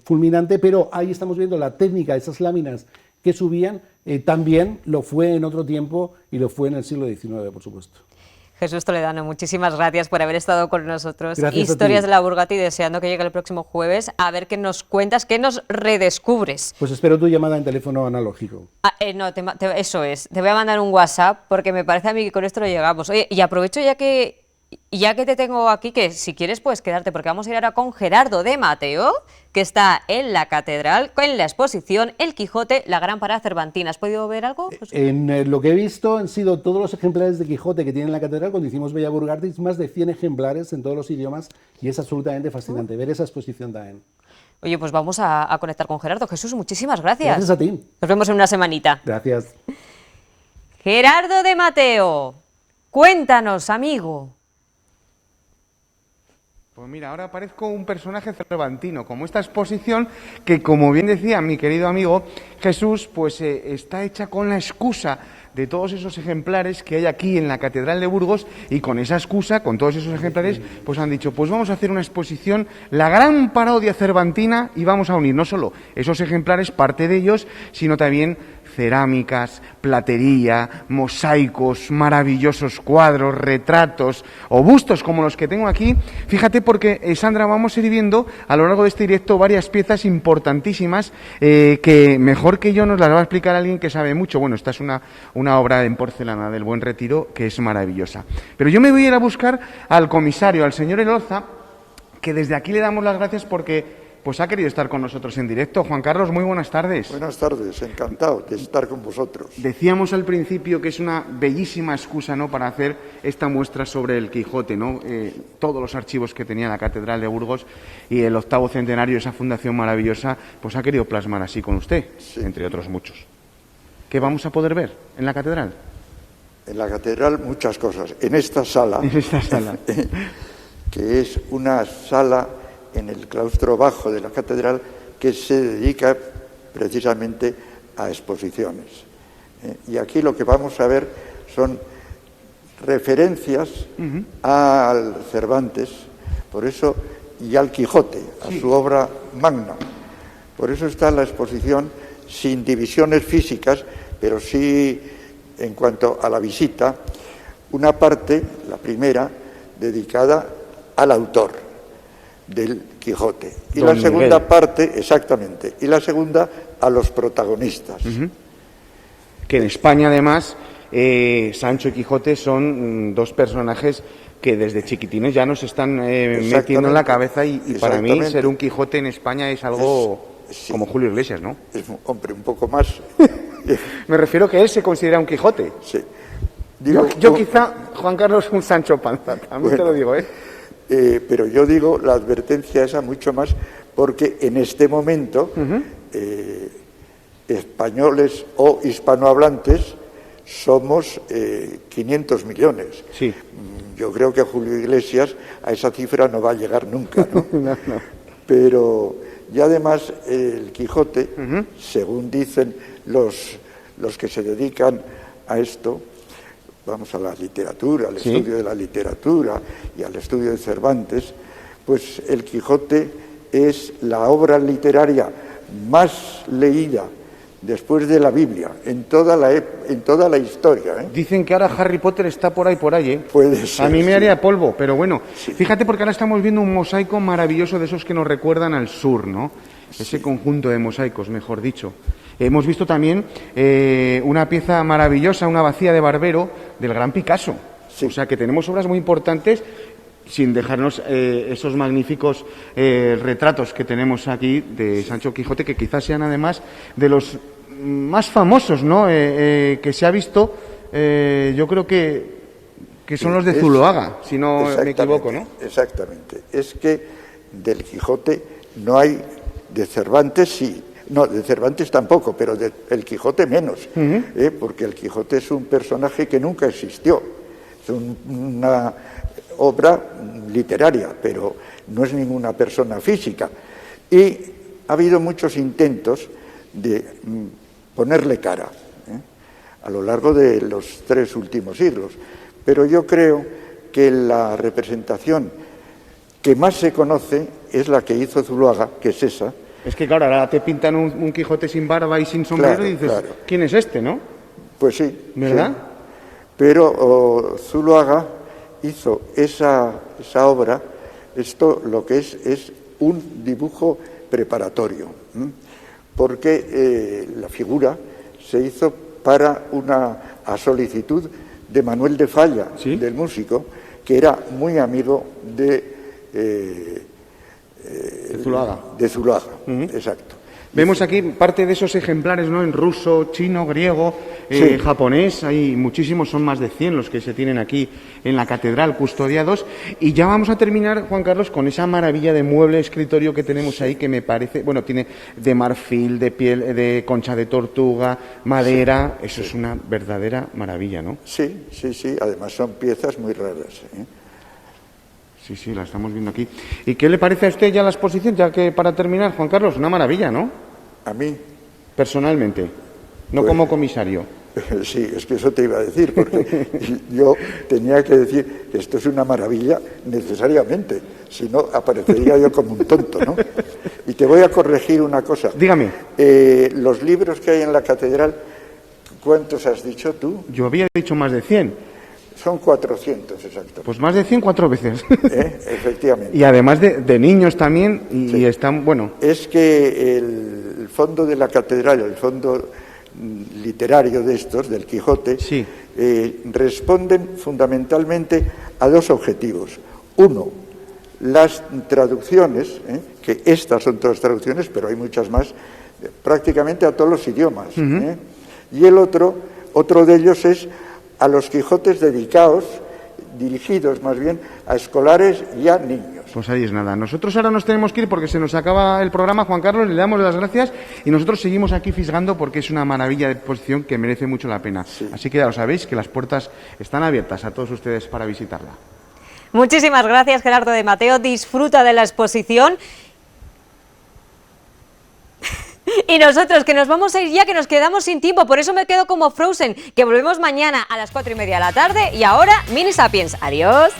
fulminante, pero ahí estamos viendo la técnica de esas láminas que subían, también lo fue en otro tiempo y lo fue en el siglo XIX, por supuesto. Jesús Toledano, muchísimas gracias por haber estado con nosotros. Gracias. Historias de la Burgati, deseando que llegue el próximo jueves, a ver qué nos cuentas, qué nos redescubres. Pues espero tu llamada en teléfono analógico. Eso es, te voy a mandar un WhatsApp, porque me parece a mí que con esto lo llegamos. Oye, y aprovecho ya que te tengo aquí, que si quieres puedes quedarte, porque vamos a ir ahora con Gerardo de Mateo, que está en la catedral, en la exposición El Quijote, la gran parada cervantina. ¿Has podido ver algo? En lo que he visto han sido todos los ejemplares de Quijote que tiene la catedral. Cuando hicimos Bella Burgardis, más de 100 ejemplares en todos los idiomas, y es absolutamente fascinante ver esa exposición también. Oye, pues vamos a conectar con Gerardo. Jesús, muchísimas gracias. Gracias a ti. Nos vemos en una semanita. Gracias. Gerardo de Mateo, cuéntanos, amigo. Pues mira, ahora aparezco un personaje cervantino, como esta exposición que, como bien decía mi querido amigo Jesús, pues está hecha con la excusa de todos esos ejemplares que hay aquí en la Catedral de Burgos, y con esa excusa, con todos esos ejemplares, pues han dicho, pues vamos a hacer una exposición, la gran parodia cervantina, y vamos a unir no solo esos ejemplares, parte de ellos, sino también cerámicas, platería, mosaicos, maravillosos cuadros, retratos o bustos como los que tengo aquí. Fíjate, porque Sandra, vamos a ir viendo a lo largo de este directo varias piezas importantísimas que mejor que yo nos las va a explicar alguien que sabe mucho. Bueno, esta es una obra en porcelana del Buen Retiro que es maravillosa. Pero yo me voy a ir a buscar al comisario, al señor Elorza, que desde aquí le damos las gracias porque pues ha querido estar con nosotros en directo. Juan Carlos, muy buenas tardes. Buenas tardes, encantado de estar con vosotros. Decíamos al principio que es una bellísima excusa, ¿no?, para hacer esta muestra sobre el Quijote, ¿no? Todos los archivos que tenía la Catedral de Burgos y el 8º centenario de esa fundación maravillosa, pues ha querido plasmar así con usted, sí, entre otros muchos. ¿Qué vamos a poder ver en la Catedral? En la Catedral muchas cosas. En esta sala, que es una sala en el claustro bajo de la catedral que se dedica precisamente a exposiciones. Y aquí lo que vamos a ver son referencias al Cervantes, por eso, y al Quijote, a su obra magna. Por eso está la exposición sin divisiones físicas, pero sí, en cuanto a la visita, una parte, la primera, dedicada al autor del Quijote, y la segunda parte, exactamente, y la segunda a los protagonistas. Que en España, además, Sancho y Quijote son dos personajes que desde chiquitines ya nos están metiendo en la cabeza, y para mí ser un Quijote en España es algo como Julio Iglesias, ¿no? Es, hombre, un poco más. Me refiero que él se considera un Quijote. Sí. Yo quizá, Juan Carlos, un Sancho Panza, también te lo digo, pero yo digo la advertencia esa mucho más porque en este momento españoles o hispanohablantes somos 500 millones. Sí. Yo creo que Julio Iglesias a esa cifra no va a llegar nunca, ¿no? No. Pero y además el Quijote, según dicen los que se dedican a esto, vamos a la literatura, al estudio de la literatura y al estudio de Cervantes, pues el Quijote es la obra literaria más leída después de la Biblia en toda la historia. Dicen que ahora Harry Potter está por ahí, Puede ser. A mí me haría polvo, pero bueno, fíjate, porque ahora estamos viendo un mosaico maravilloso de esos que nos recuerdan al sur, ¿no? Ese conjunto de mosaicos, mejor dicho. Hemos visto también una pieza maravillosa, una bacía de Barbero del gran Picasso. O sea que tenemos obras muy importantes, sin dejarnos esos magníficos retratos que tenemos aquí de Sancho Quijote, que quizás sean además de los más famosos, ¿no? Que se ha visto, yo creo que son los de Zuloaga, si no me equivoco, ¿no? Exactamente. Es que del Quijote no hay, de Cervantes sí. No, de Cervantes tampoco, pero del Quijote menos, porque el Quijote es un personaje que nunca existió. Es una obra literaria, pero no es ninguna persona física. Y ha habido muchos intentos de ponerle cara a lo largo de los 3 últimos siglos. Pero yo creo que la representación que más se conoce es la que hizo Zuloaga, que es esa. Es que claro, ahora te pintan un Quijote sin barba y sin sombrero, y dices, ¿quién es este, no? Pues sí. ¿Verdad? Sí. Pero Zuloaga hizo esa obra, esto lo que es un dibujo preparatorio, porque la figura se hizo a solicitud de Manuel de Falla, del músico, que era muy amigo de Zuloaga. De Zuloaga, exacto. Vemos aquí parte de esos ejemplares, ¿no? En ruso, chino, griego, japonés. Hay muchísimos, son más de 100 los que se tienen aquí en la catedral custodiados. Y ya vamos a terminar, Juan Carlos, con esa maravilla de mueble escritorio que tenemos ahí, que me parece, bueno, tiene de marfil, de piel, de concha de tortuga, madera. Eso es una verdadera maravilla, ¿no? Sí. Además son piezas muy raras, Sí, la estamos viendo aquí. ¿Y qué le parece a usted ya la exposición? Ya que para terminar, Juan Carlos, una maravilla, ¿no? A mí. Personalmente, no como comisario. Sí, es que eso te iba a decir, porque yo tenía que decir que esto es una maravilla necesariamente, si no aparecería yo como un tonto, ¿no? Y te voy a corregir una cosa. Dígame. Los libros que hay en la catedral, ¿cuántos has dicho tú? Yo había dicho más de 100. Son 400, exacto. Pues más de 100, 4 veces. Efectivamente. Y además de niños también, y Sí. están, bueno... Es que el fondo de la catedral, el fondo literario de estos, del Quijote, responden fundamentalmente a dos objetivos. Uno, las traducciones, que estas son todas traducciones, pero hay muchas más, prácticamente a todos los idiomas. Y el otro de ellos es a los Quijotes dirigidos más bien a escolares y a niños. Pues ahí es nada. Nosotros ahora nos tenemos que ir porque se nos acaba el programa. Juan Carlos, le damos las gracias y nosotros seguimos aquí fisgando porque es una maravilla de exposición que merece mucho la pena. Así que ya lo sabéis, que las puertas están abiertas a todos ustedes para visitarla. Muchísimas gracias, Gerardo de Mateo. Disfruta de la exposición. Y nosotros, que nos vamos a ir ya, que nos quedamos sin tiempo, por eso me quedo como Frozen, que volvemos mañana a las 4:30 de la tarde y ahora Mini Sapiens. Adiós.